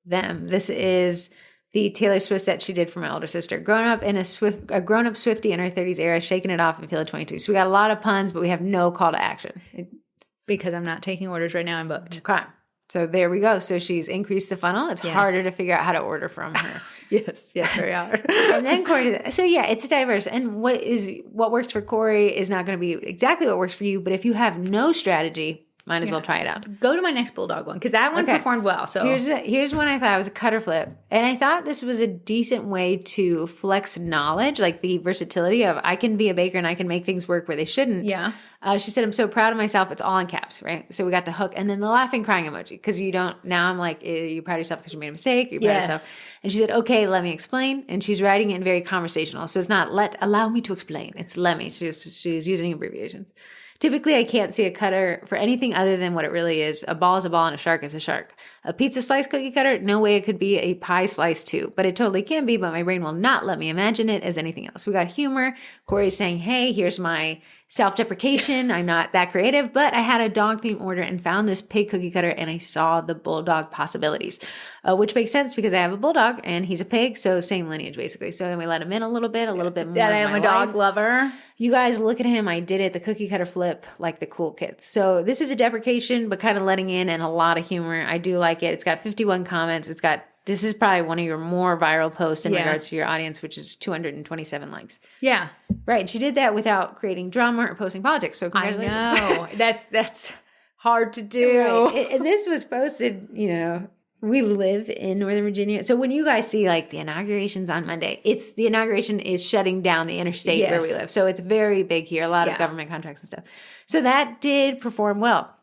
them. This is the Taylor Swift set she did for my older sister. Grown up in a grown-up Swiftie in her 30s era, shaking it off and feeling 22. So we got a lot of puns, but we have no call to action. Because I'm not taking orders right now. I'm booked. Okay. So there we go. So she's increased the funnel. It's harder to figure out how to order from her. Yes, very hard. And then Corey, so yeah, it's diverse. And what works for Corey is not going to be exactly what works for you. But if you have no strategy, might as well try it out. Go to my next bulldog one because that one performed well. So here's one I thought was a cutter flip, and I thought this was a decent way to flex knowledge, like the versatility of I can be a baker and I can make things work where they shouldn't. Yeah. She said, I'm so proud of myself. It's all in caps, right? So we got the hook and then the laughing, crying emoji because you don't, now I'm like, you're proud of yourself because you made a mistake. You're proud of yourself. And she said, okay, let me explain. And she's writing it in very conversational. So it's not allow me to explain. It's let me. She's using abbreviations. Typically, I can't see a cutter for anything other than what it really is. A ball is a ball and a shark is a shark. A pizza slice cookie cutter, no way it could be a pie slice too. But it totally can be, but my brain will not let me imagine it as anything else. We got humor. Corey's saying, hey, here's my self-deprecation. I'm not that creative, but I had a dog theme order and found this pig cookie cutter and I saw the bulldog possibilities, which makes sense because I have a bulldog and he's a pig. So same lineage basically. So then we let him in a little bit more. That I am a dog lover. You guys look at him. I did it. The cookie cutter flip like the cool kids. So this is a deprecation, but kind of letting in and a lot of humor. I do like it. It's got 51 comments. This is probably one of your more viral posts in regards to your audience, which is 227 likes. Yeah. Right. She did that without creating drama or posting politics. So congratulations. I know. That's hard to do. Right. And this was posted, we live in Northern Virginia. So when you guys see like the inauguration's on Monday, the inauguration is shutting down the interstate where we live. So it's very big here, a lot of government contracts and stuff. So that did perform well.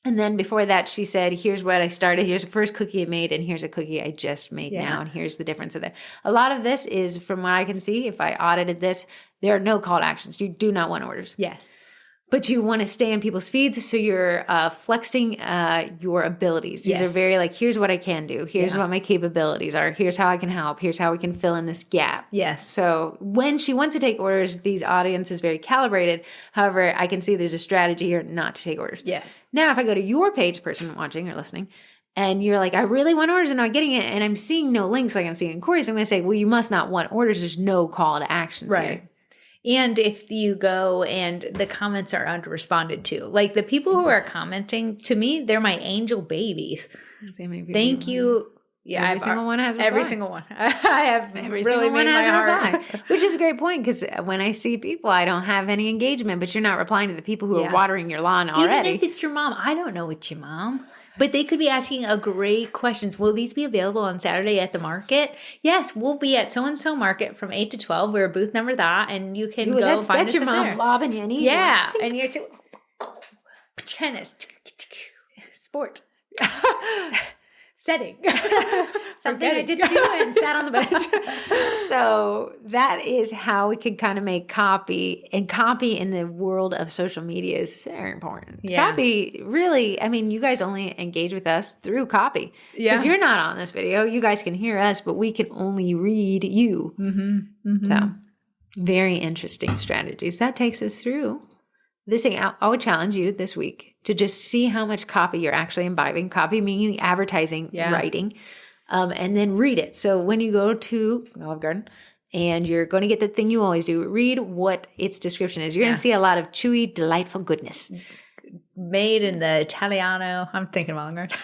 And then before that, she said, here's what I started. Here's the first cookie I made, and here's a cookie I just made now, and here's the difference of that. A lot of this is, from what I can see, if I audited this, there are no call to actions. You do not want orders. Yes. But you want to stay in people's feeds, so you're flexing your abilities. These are very like, here's what I can do. Here's what my capabilities are. Here's how I can help. Here's how we can fill in this gap. Yes. So when she wants to take orders, these audience is very calibrated. However, I can see there's a strategy here not to take orders. Yes. Now, if I go to your page, person watching or listening, and you're like, I really want orders and I'm not getting it, and I'm seeing no links like I'm seeing in Corey's, I'm going to say, well, you must not want orders. There's no call to actions here. And if you go and the comments are unresponded to, like the people who are commenting, to me, they're my angel babies. Thank you. Yeah, every single one has every single one. I have every really single one made has my heart. Which is a great point because when I see people, I don't have any engagement, but you're not replying to the people who are watering your lawn already. Even if it's your mom, I don't know it's your mom. But they could be asking a great questions. Will these be available on Saturday at the market? Yes, we'll be at so-and-so market from 8 to 12. We're booth number that, and you can go find us your mom there. lobbing you an email. Yeah, and you're tennis. Sport. Setting. Something I didn't do and sat on the bench. So that is how we can kind of make copy. And copy in the world of social media is very important. Yeah. Copy, really, I mean, you guys only engage with us through copy. Because you're not on this video. You guys can hear us, but we can only read you. Mm-hmm. Mm-hmm. So very interesting strategies. That takes us through this thing. I would challenge you this week to just see how much copy you're actually imbibing. Copy meaning advertising, writing, and then read it. So when you go to Olive Garden and you're going to get the thing you always do, read what its description is. You're going to see a lot of chewy, delightful goodness. Made in the Italiano, I'm thinking of Olive Garden.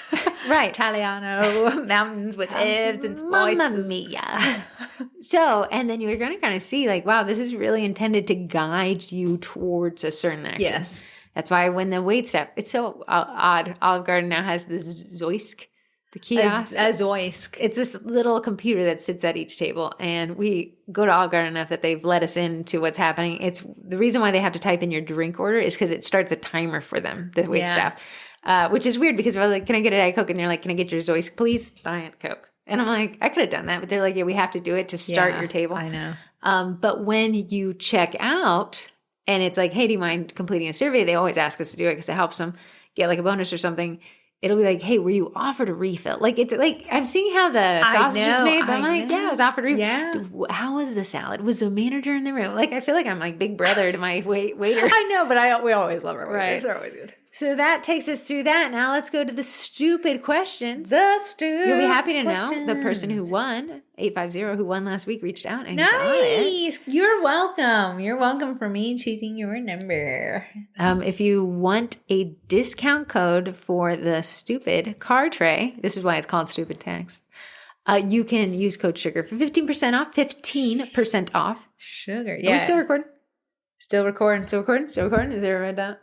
Right. Italiano mountains with ebbs and spices. Mamma mia. So, and then you're going to kind of see like, wow, this is really intended to guide you towards a certain action. Yes. That's why when the wait step, it's so odd. Olive Garden now has this Zoisk The kiosk. A Zoisk. It's this little computer that sits at each table, and we go to Olive Garden enough that they've let us into what's happening. It's the reason why they have to type in your drink order is because it starts a timer for them, the wait staff, which is weird because we're like, can I get a Diet Coke? And they're like, can I get your Zoisk, please? Diet Coke. And I'm like, I could have done that, but they're like, yeah, we have to do it to start your table. I know. But when you check out and it's like, hey, do you mind completing a survey? They always ask us to do it because it helps them get like a bonus or something. It'll be like, hey, were you offered a refill? Like, it's like, I'm seeing how the sausage is made, but I'm like, yeah, I was offered a refill. Yeah. How was the salad? Was the manager in the room? Like, I feel like I'm like big brother to my waiter. I know, but we always love our waiters. Right. They're always good. So that takes us through that. Now let's go to the stupid questions. You'll be happy to know the person who won, 850, who won last week, reached out and got it. You're welcome. You're welcome for me choosing your number. If you want a discount code for the stupid car tray, this is why it's called Stupid Text, you can use code SUGAR for 15% off. 15% off. Sugar, yeah. Are we still recording? Still recording. Is there a red dot?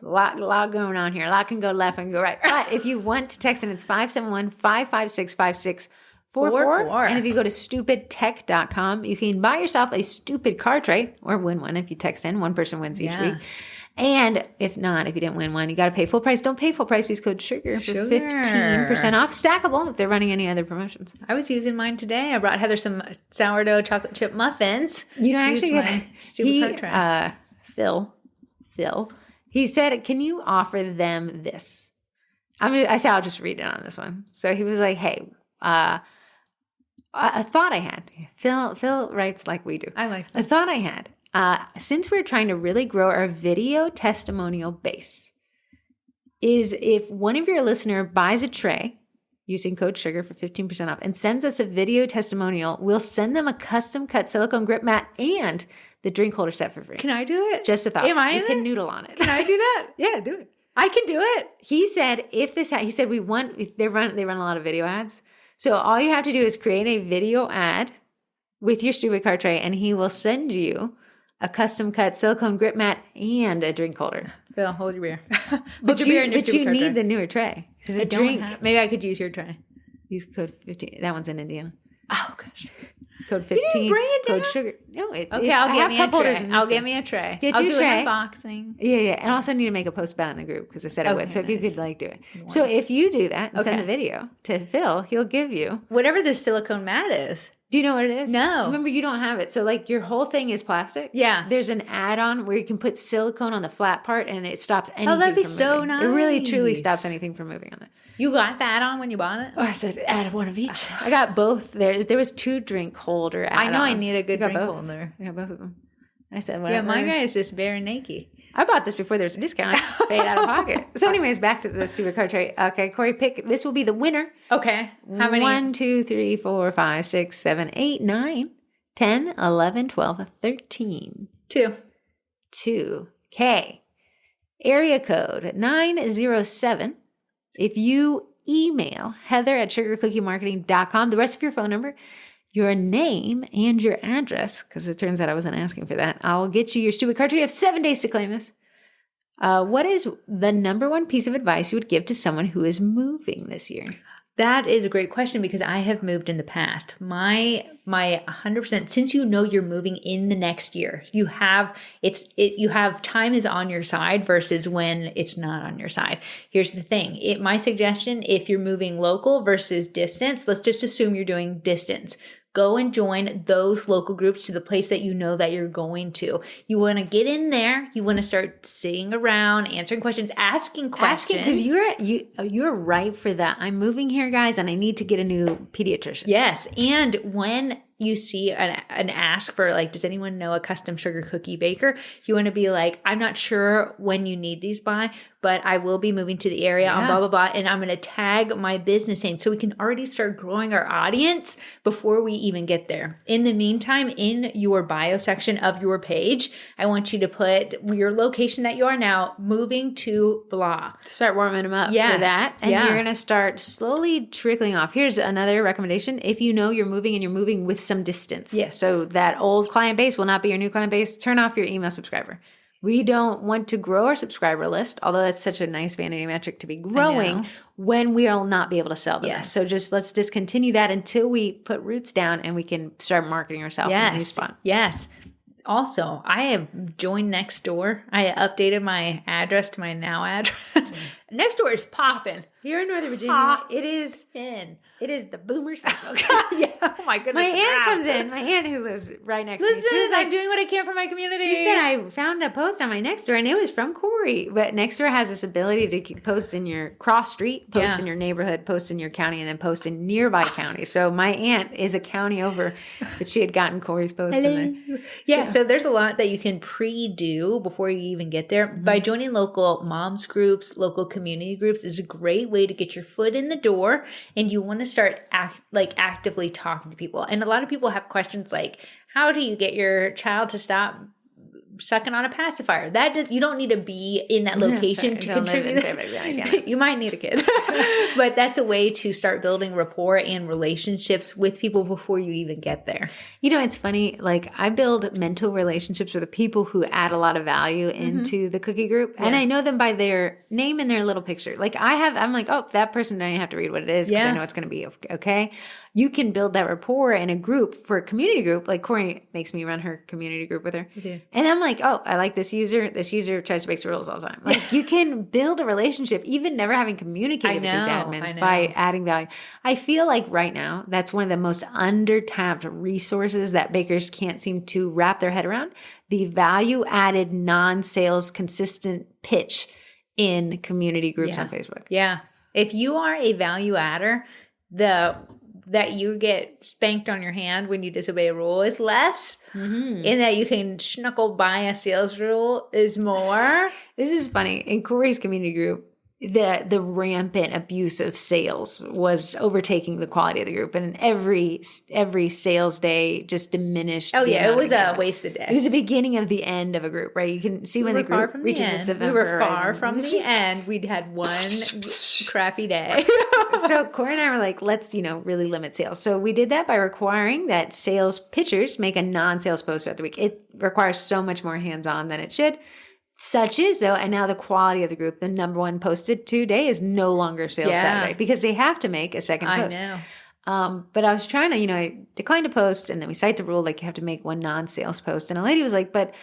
A lot going on here. A lot can go left and go right. But if you want to text in, it's 571-556-5644. And if you go to stupidtech.com, you can buy yourself a stupid car tray or win one if you text in. One person wins each week. And if not, if you didn't win one, you got to pay full price. Don't pay full price. Use code SUGAR for 15% off. Stackable if they're running any other promotions. I was using mine today. I brought Heather some sourdough chocolate chip muffins. You know, actually, my stupid car tray. Phil. He said, can you offer them this? I said, I'll just read it on this one. So he was like, hey, a thought I had. Phil writes like we do. I like that. A thought I had. Since we're trying to really grow our video testimonial base, is if one of your listener buys a tray using code SUGAR for 15% off and sends us a video testimonial, we'll send them a custom cut silicone grip mat and the drink holder set for free. Can I do it? Just a thought. Am I? You can noodle on it. Can I do that? Yeah, do it. I can do it. He said they run a lot of video ads. So all you have to do is create a video ad with your stupid car tray, and he will send you a custom cut silicone grip mat and a drink holder. Phil, hold your beer. But you need the newer tray. Maybe I could use your tray. Use code 15. That one's in Indiana. Oh gosh. Code 15. You didn't bring it down? Code SUGAR. No, I'll get me a tray. I'll do an unboxing. Yeah. And also need to make a post about it in the group because I said I would. So if you could do it. So if you do that and send a video to Phil, he'll give you whatever the silicone mat is. Do you know what it is? No. Remember, you don't have it. So like your whole thing is plastic. Yeah. There's an add-on where you can put silicone on the flat part and it stops anything from moving. Oh, that'd be so nice. It really, truly stops anything from moving on it. You got the add-on when you bought it? Oh, I said add one of each. I got both. There was 2 drink holder add-ons. I know I need a good drink holder. I got both of them. I said whatever. Yeah, my guy is just bare naked. I bought this before there was a discount. I just paid out of pocket. So anyways, back to the stupid car tray. Okay, Corey, this will be the winner. Okay. How many? 1, 2, 3, 4, 5, 6, 7, 8, 9, 10, 11, 12, 13. 2. Okay. Area code 907. If you email heather@sugarcookiemarketing.com, the rest of your phone number, your name, and your address, because it turns out I wasn't asking for that, I will get you your stupid car tray. You have 7 days to claim this. What is the number one piece of advice you would give to someone who is moving this year? That is a great question because I have moved in the past. My 100%, since you know you're moving in the next year, you have time is on your side versus when it's not on your side. Here's the thing. My suggestion, if you're moving local versus distance, let's just assume you're doing distance. Go and join those local groups to the place that you know that you're going to. You want to get in there. You want to start sitting around, answering questions, asking questions. Because you're right for that. I'm moving here, guys, and I need to get a new pediatrician. Yes, and when you see an ask for like, does anyone know a custom sugar cookie baker? You want to be like, I'm not sure when you need these by, but I will be moving to the area on blah, blah, blah. And I'm going to tag my business name so we can already start growing our audience before we even get there. In the meantime, in your bio section of your page, I want you to put your location that you are now moving to blah. Start warming them up for that. And you're going to start slowly trickling off. Here's another recommendation. If you know you're moving and you're moving with some distance. Yes. So that old client base will not be your new client base. Turn off your email subscriber. We don't want to grow our subscriber list, although that's such a nice vanity metric to be growing when we'll not be able to sell to them. So let's discontinue that until we put roots down and we can start marketing ourselves in a new spot. Yes. Also, I have joined Nextdoor. I updated my address to my now address. Nextdoor is popping. Here in Northern Virginia, it is the boomers Facebook. Oh my goodness. My aunt comes in. My aunt who lives right next to me. She was like, I'm doing what I can for my community. She said, I found a post on my Nextdoor and it was from Corey. But Nextdoor has this ability to post in your cross street, post in your neighborhood, post in your county, and then post in nearby counties. So my aunt is a county over, but she had gotten Corey's post in there. Yeah, so there's a lot that you can pre-do before you even get there. By joining local moms groups, local community groups is a great way to get your foot in the door, and you want to start actively talking to people. And a lot of people have questions like, how do you get your child to stop sucking on a pacifier? You don't need to be in that location to contribute. You might need a kid. But that's a way to start building rapport and relationships with people before you even get there. You know, it's funny. Like, I build mental relationships with the people who add a lot of value into the cookie group. And I know them by their name and their little picture. Like, I'm like, oh, that person, I don't have to read what it is because I know it's going to be okay. You can build that rapport in a group for a community group. Like, Corey makes me run her community group with her. And I'm like, oh, I like this user. This user tries to break the rules all the time. Like, you can build a relationship, even never having communicated with these admins by adding value. I feel like right now, that's one of the most under-tapped resources that bakers can't seem to wrap their head around. The value-added, non-sales, consistent pitch in community groups on Facebook. Yeah. If you are a value adder, that you get spanked on your hand when you disobey a rule is less, and that you can snuckle by a sales rule is more. This is funny. In Corey's community group, the rampant abuse of sales was overtaking the quality of the group, and every sales day just diminished. Oh yeah, it was a wasted day. It was the beginning of the end of a group, right? You can see when the group reaches its event. We were far from the end. We'd had one crappy day. So Corey and I were like, let's really limit sales. So we did that by requiring that sales pitchers make a non-sales post throughout the week. It requires so much more hands-on than it should. Such is though, and now the quality of the group, the number one posted today is no longer Sales Saturday because they have to make a second post. I know. But I was trying to, I declined to post, and then we cite the rule like you have to make one non-sales post. And a lady was like, but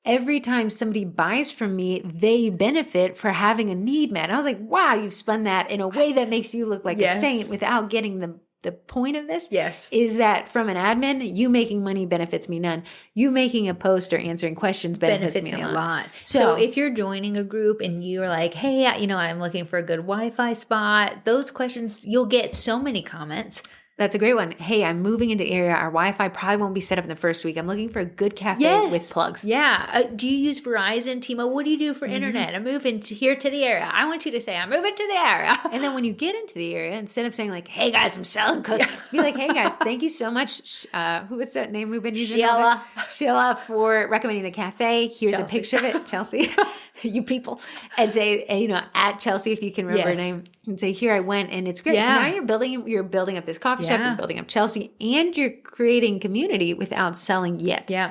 every time somebody buys from me, they benefit for having a need met. And I was like, wow, you've spun that in a way that makes you look like a saint without getting the point of this is that from an admin, you making money benefits me none. You making a post or answering questions benefits me a lot. So if you're joining a group and you're like, hey, I'm looking for a good Wi-Fi spot, those questions, you'll get so many comments. That's a great one. Hey, I'm moving into the area. Our Wi-Fi probably won't be set up in the first week. I'm looking for a good cafe with plugs. Yeah. Do you use Verizon, T-Mobile? What do you do for internet? I'm moving here to the area. I want you to say, I'm moving to the area. And then when you get into the area, instead of saying like, hey guys, I'm selling cookies, be like, hey guys, thank you so much. Who is that name we've been using? Sheila for recommending the cafe. Here's Chelsea. A picture of it. Chelsea. You people. And say, at Chelsea, if you can remember her name, and say, here I went, and it's great. Yeah. So now you're building up this coffee shop, you're building up Chelsea, and you're creating community without selling yet. Yeah.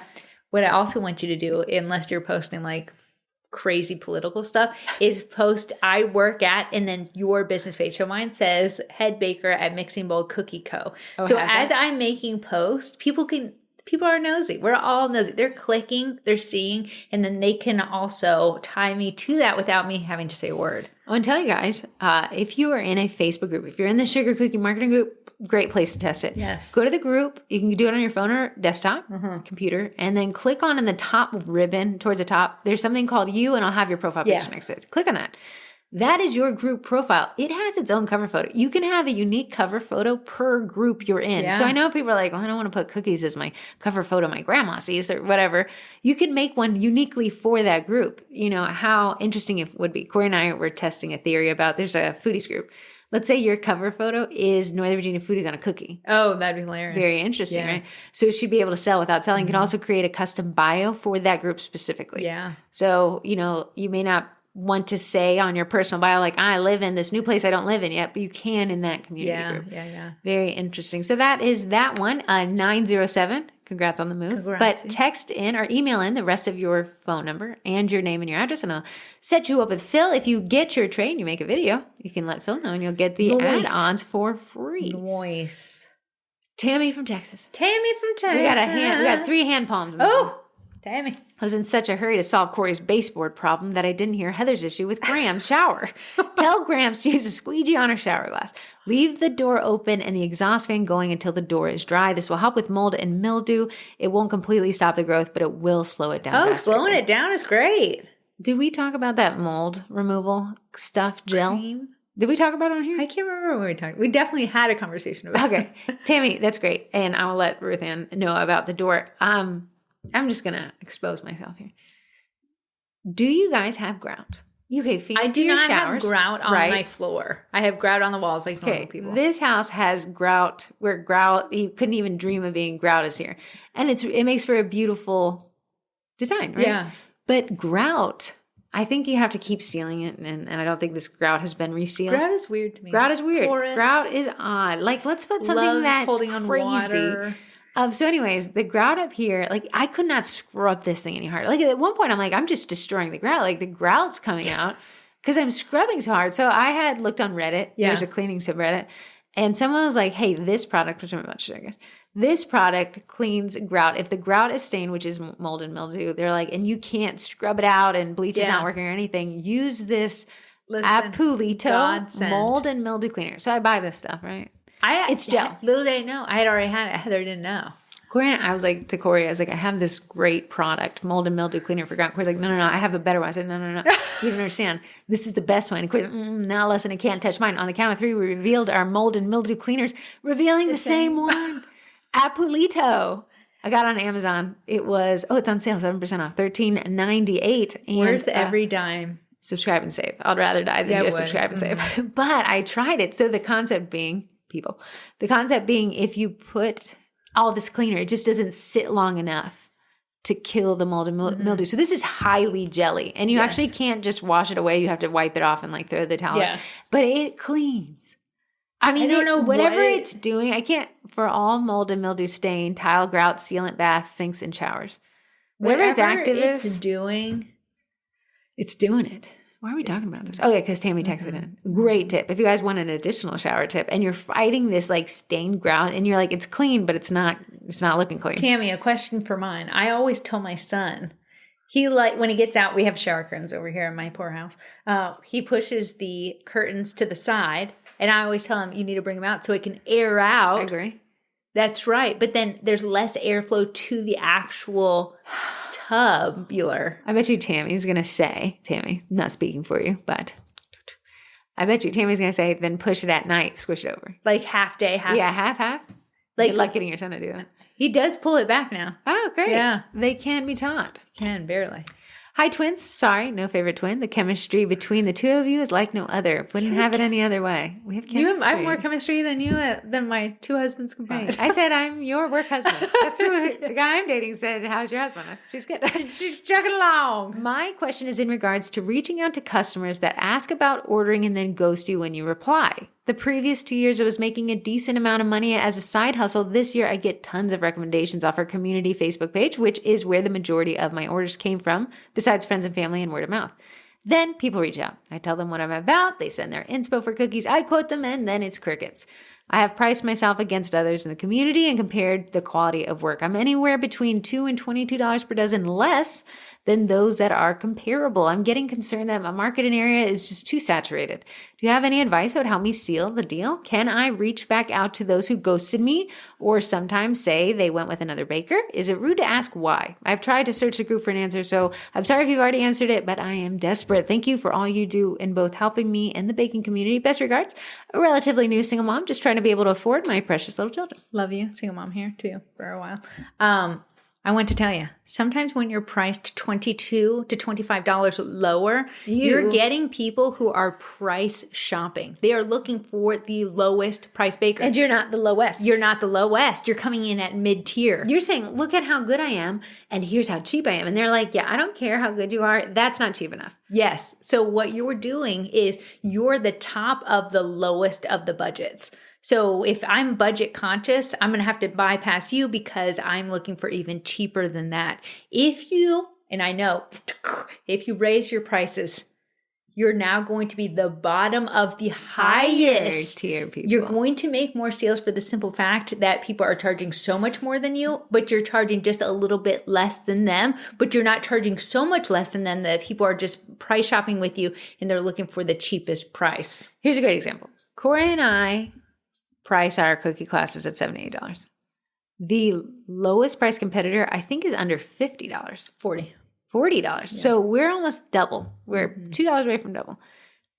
What I also want you to do, unless you're posting like crazy political stuff, is post I work at and then your business page. So mine says head baker at Mixing Bowl Cookie Co. So as I'm making posts, people are nosy. We're all nosy. They're clicking, they're seeing, and then they can also tie me to that without me having to say a word. I want to tell you guys, if you are in a Facebook group, if you're in the Sugar Cookie Marketing Group, great place to test it. Yes. Go to the group. You can do it on your phone or desktop, computer, and then click on in the top ribbon towards the top. There's something called You, and I'll have your profile picture next to it. Click on that. That is your group profile. It has its own cover photo. You can have a unique cover photo per group you're in. Yeah. So I know people are like, I don't want to put cookies as my cover photo my grandma sees or whatever. You can make one uniquely for that group. How interesting it would be. Corey and I were testing a theory about there's a foodies group. Let's say your cover photo is Northern Virginia foodies on a cookie. Oh, that'd be hilarious. Very interesting, right? So she'd be able to sell without selling. You can also create a custom bio for that group specifically. Yeah. So, you may not want to say on your personal bio, like, I live in this new place I don't live in yet, but you can in that community group. Yeah. Very interesting. So that is that one, 907. Congrats on the move. Congrats. But text in or email in the rest of your phone number and your name and your address, and I'll set you up with Phil. If you get your tray and you make a video, you can let Phil know, and you'll get the add-ons for free. Nice. Tammy from Texas. We got 3 hand palms. Tammy. I was in such a hurry to solve Corey's baseboard problem that I didn't hear Heather's issue with Graham's shower. Tell Grams to use a squeegee on her shower glass. Leave the door open and the exhaust fan going until the door is dry. This will help with mold and mildew. It won't completely stop the growth, but it will slow it down. Slowing it down is great. Did we talk about that mold removal stuff gel? Cream? Did we talk about it on here? I can't remember when we talked. We definitely had a conversation about it. Okay. Tammy, that's great. And I'll let Ruth Ann know about the door. I'm just going to expose myself here. Do you guys have grout? Okay, I do not have grout on my floor. I have grout on the walls like normal people. This house has grout where grout, you couldn't even dream of being grout is here. And it makes for a beautiful design, right? Yeah. But grout, I think you have to keep sealing it. And I don't think this grout has been resealed. Grout is weird to me. Grout is weird. Porous. Grout is odd. Like, let's put something that's holding on crazy. Water. So anyways, the grout up here, like I could not scrub this thing any harder. Like at one point I'm like, I'm just destroying the grout. Like the grout's coming out because I'm scrubbing so hard. So I had looked on Reddit. Yeah. There's a cleaning subreddit. And someone was like, hey, this product, which I'm about to show you guys, this product cleans grout. If the grout is stained, which is mold and mildew, they're like, and you can't scrub it out and bleach is not working or anything, use this Apulito mold and mildew cleaner. So I buy this stuff, right? It's gel. Little did I know. I had already had it. Heather didn't know. Corey, I was like to Corey, I was like, I have this great product, mold and mildew cleaner for grout. Corey's like, no, I have a better one. I said, no. You don't understand. This is the best one. And Corey's like, now listen, it can't touch mine. On the count of 3, we revealed our mold and mildew cleaners, revealing the same one. Apulito. I got on Amazon. It was, it's on sale, 7% off, $13.98. Worth every dime. Subscribe and save. I'd rather die than just subscribe and save. But I tried it. So the concept being, if you put all this cleaner, it just doesn't sit long enough to kill the mold and mildew. So this is highly jelly, and you actually can't just wash it away. You have to wipe it off and like throw the towel. Yeah. But it cleans. I mean, I don't know whatever it's doing. I can't for all mold and mildew stain, tile, grout, sealant, baths, sinks, and showers. Whatever its active is, it's doing it. Why are we talking about this? Okay, because Tammy texted in. Great tip. If you guys want an additional shower tip and you're fighting this like stained grout and you're like, it's clean, but it's not looking clean. Tammy, a question for mine. I always tell my son, when he gets out, we have shower curtains over here in my poor house. He pushes the curtains to the side, and I always tell him, you need to bring them out so it can air out. I agree. That's right. But then there's less airflow to the actual tubular. I bet you Tammy's going to say, Tammy, not speaking for you, but I bet you Tammy's going to say, then push it at night, squish it over. Like half day, half. Yeah, half. Like, good luck getting your son to do that. He does pull it back now. Oh, great. Yeah. They can be taught. Can, barely. Hi, twins. Sorry, no favorite twin. The chemistry between the two of you is like no other. Wouldn't have it any other way. We have chemistry. I have more chemistry than you, than my 2 husbands combined. I said I'm your work husband. That's what the guy I'm dating said. How's your husband? She's good. She's chugging along. My question is in regards to reaching out to customers that ask about ordering and then ghost you when you reply. The previous 2 years, I was making a decent amount of money as a side hustle. This year, I get tons of recommendations off our community Facebook page, which is where the majority of my orders came from, besides friends and family and word of mouth. Then people reach out. I tell them what I'm about. They send their inspo for cookies. I quote them, and then it's crickets. I have priced myself against others in the community and compared the quality of work. I'm anywhere between $2 and $22 per dozen less than those that are comparable. I'm getting concerned that my marketing area is just too saturated. Do you have any advice that would help me seal the deal? Can I reach back out to those who ghosted me or sometimes say they went with another baker? Is it rude to ask why? I've tried to search the group for an answer, so I'm sorry if you've already answered it, but I am desperate. Thank you for all you do in both helping me and the baking community. Best regards, a relatively new single mom just trying to be able to afford my precious little children. Love you. Single mom here too for a while. I want to tell you, sometimes when you're priced $22 to $25 lower, you're getting people who are price shopping. They are looking for the lowest price baker. And you're not the lowest. You're not the lowest. You're coming in at mid-tier. You're saying, look at how good I am, and here's how cheap I am. And they're like, yeah, I don't care how good you are. That's not cheap enough. Yes. So what you're doing is you're the top of the lowest of the budgets. So if I'm budget conscious, I'm going to have to bypass you because I'm looking for even cheaper than that. If you raise your prices, you're now going to be the bottom of the highest tier people. You're going to make more sales for the simple fact that people are charging so much more than you, but you're charging just a little bit less than them, but you're not charging so much less than them that people are just price shopping with you and they're looking for the cheapest price. Here's a great example. Corey and I price our cookie classes at $78. The lowest price competitor, I think, is under $50. $40. Yeah. So we're almost double. We're $2 away from double.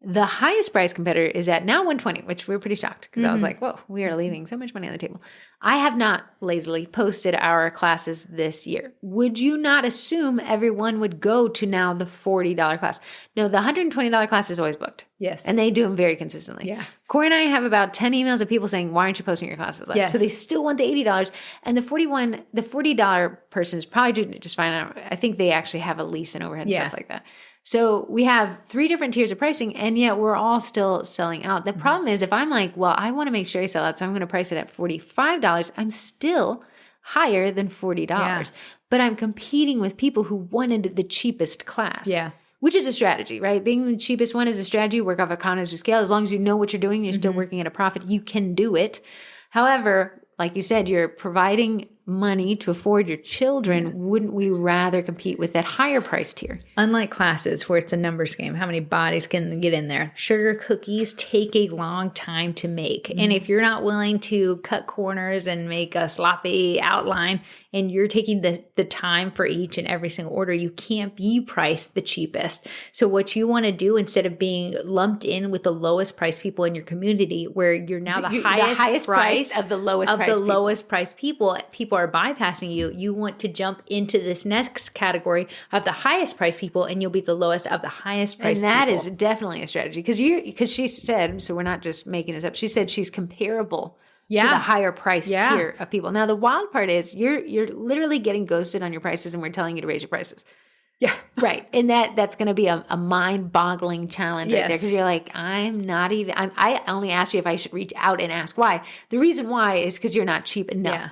The highest price competitor is at now $120, which we're pretty shocked because I was like, whoa, we are leaving so much money on the table. I have not lazily posted our classes this year. Would you not assume everyone would go to now the $40 class? No, the $120 class is always booked. Yes. And they do them very consistently. Yeah. Corey and I have about 10 emails of people saying, why aren't you posting your classes? Yes. So they still want the $80. And the $40 person is probably doing just fine. I think they actually have a lease and overhead and stuff like that. So we have 3 different tiers of pricing, and yet we're all still selling out. The problem is if I'm like, well, I want to make sure I sell out, so I'm going to price it at $45, I'm still higher than $40. Yeah. But I'm competing with people who wanted the cheapest class. Yeah. Which is a strategy, right? Being the cheapest one is a strategy. Work off economies of scale. As long as you know what you're doing, you're still working at a profit, you can do it. However, like you said, you're providing money to afford your children. Wouldn't we rather compete with that higher price tier? Unlike classes where it's a numbers game, how many bodies can get in there? Sugar cookies take a long time to make. And if you're not willing to cut corners and make a sloppy outline, and you're taking the time for each and every single order, you can't be priced the cheapest. So what you want to do, instead of being lumped in with the lowest price people in your community, where you're now the highest price of the lowest price people are bypassing you, you want to jump into this next category of the highest price people, and you'll be the lowest of the highest price people. And that is definitely a strategy, because she said, so we're not just making this up, she said she's comparable to the higher price tier of people. Now, the wild part is you're literally getting ghosted on your prices, and we're telling you to raise your prices. Yeah. Right. And that's going to be a mind-boggling challenge right there, because you're like, I only asked you if I should reach out and ask why. The reason why is because you're not cheap enough. Yeah.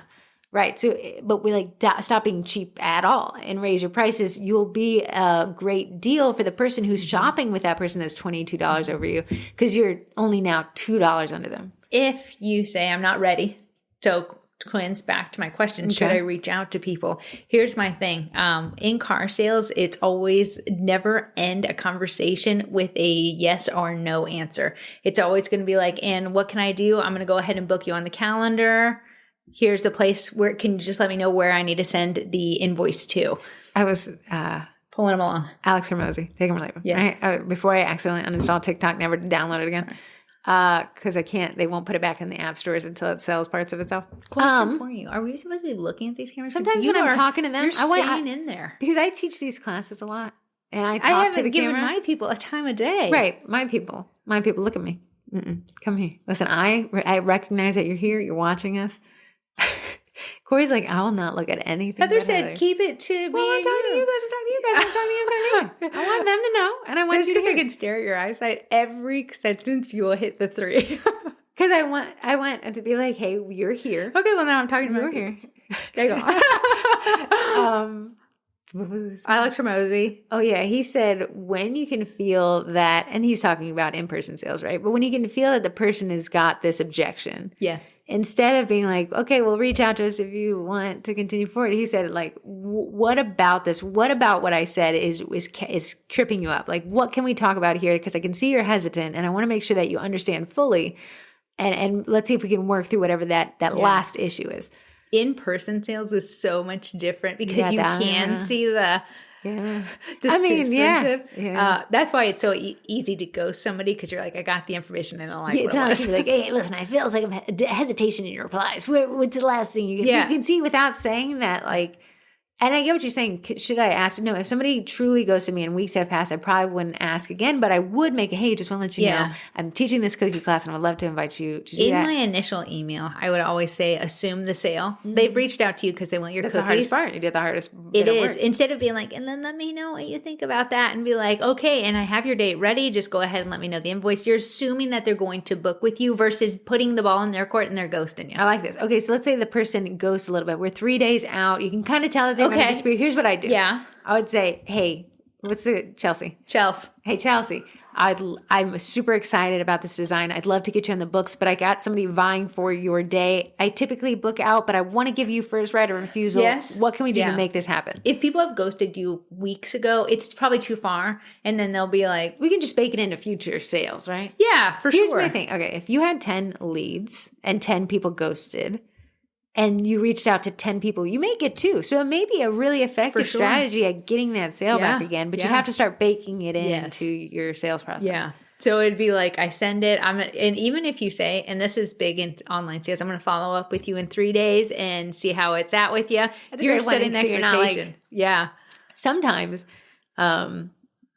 Right. So, but we stop being cheap at all and raise your prices. You'll be a great deal for the person who's shopping with that person that's $22 over you, because you're only now $2 under them. If you say, I'm not ready, so twins, back to my question, should I reach out to people? Here's my thing. In car sales, it's always never end a conversation with a yes or no answer. It's always going to be like, and what can I do? I'm going to go ahead and book you on the calendar. Here's the place where, can you just let me know where I need to send the invoice to? I was pulling them along. Alex Hormozy, take him or leave him. Yes. Right? Before I accidentally uninstalled TikTok, never download it again. Because they won't put it back in the app stores until it sells parts of itself. Question for you. Are we supposed to be looking at these cameras? Sometimes when I'm talking to them, you're staying in there. Because I teach these classes a lot. And I talk to the camera. I haven't given my people a time of day. Right. My people, look at me. Come here. Listen, I recognize that you're here. You're watching us. Corey's like, I will not look at anything. Heather said, keep it to me. Well, I'm talking to you guys. I want them to know. And I want just you to because I can stare at your eyesight, every sentence you will hit the 3. Because I want to be like, hey, you're here. Okay, well, now I'm talking about you're here. Okay, go on. Alex Hormozy. Oh, yeah. He said, when you can feel that, and he's talking about in-person sales, right? But when you can feel that the person has got this objection. Yes. Instead of being like, okay, well, reach out to us if you want to continue forward. He said, like, what about this? What about what I said is tripping you up? Like, what can we talk about here? Because I can see you're hesitant, and I want to make sure that you understand fully. And let's see if we can work through whatever that last issue is. In-person sales is so much different because you can see the that's why it's so easy to ghost somebody, because you're like, I got the information and I like it's not like, hey, listen, I feel like hesitation in your replies. What's the last thing you can see without saying that, like, And I get what you're saying. Should I ask? No, if somebody truly ghosted me and weeks have passed, I probably wouldn't ask again, but I would make a, hey, just want to let you know, I'm teaching this cookie class and I would love to invite you to do that. In my initial email, I would always say, assume the sale. They've reached out to you because they want your cookies. That's the hardest part. You did the hardest bit of work. Instead of being like, and then let me know what you think about that and be like, okay, and I have your date ready. Just go ahead and let me know the invoice. You're assuming that they're going to book with you versus putting the ball in their court and they're ghosting you. I like this. Okay, so let's say the person ghosts a little bit. We're 3 days out. You can kind of tell that they're going to dispute. Here's what I do. Yeah. I would say, hey, what's the Chelsea? Hey, Chelsea, I'm super excited about this design. I'd love to get you on the books, but I got somebody vying for your day. I typically book out, but I want to give you first right of refusal. Yes. What can we do to make this happen? If people have ghosted you weeks ago, it's probably too far. And then they'll be like, we can just bake it into future sales, right? Yeah, for sure. Here's my thing. Okay, if you had 10 leads and 10 people ghosted, and you reached out to 10 people, you may get 2. So it may be a really effective strategy at getting that sale back again, but you have to start baking it into your sales process. Yeah. So it'd be like, I send it, and even if you say, and this is big in online sales, I'm going to follow up with you in 3 days and see how it's at with you. You're setting the expectation. Sometimes,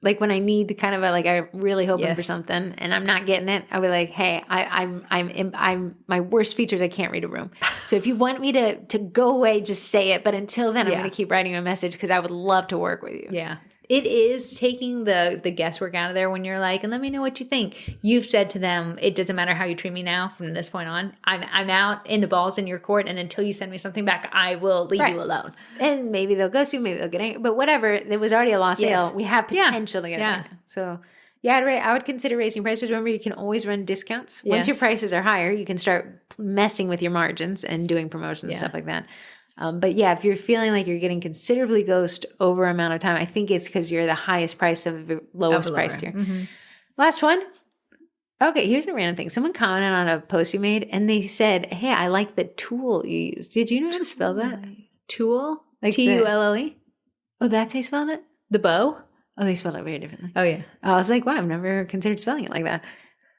like when I need kind of I'm really hoping for something and I'm not getting it, I'll be like, hey, I'm my worst feature is I can't read a room. So if you want me to go away, just say it. But until then, I'm going to keep writing you a message because I would love to work with you. Yeah. It is taking the guesswork out of there when you're like, and let me know what you think. You've said to them, it doesn't matter how you treat me now from this point on. I'm out and the ball's in your court. And until you send me something back, I will leave you alone. And maybe they'll ghost you, maybe they'll get angry. But whatever, there was already a lost sale. We have potential to get it back. So I would consider raising prices. Remember, you can always run discounts. Once your prices are higher, you can start messing with your margins and doing promotions and stuff like that. But if you're feeling like you're getting considerably ghost over amount of time, I think it's because you're the highest price of the lowest price tier. Mm-hmm. Last one. Okay, here's a random thing. Someone commented on a post you made and they said, hey, I like the tool you used. Did you know how to spell that? Tool? Like Tulle? Oh, that's how you spelled it? The bow? Oh, they spelled it very differently. Oh, yeah. I was like, wow, I've never considered spelling it like that.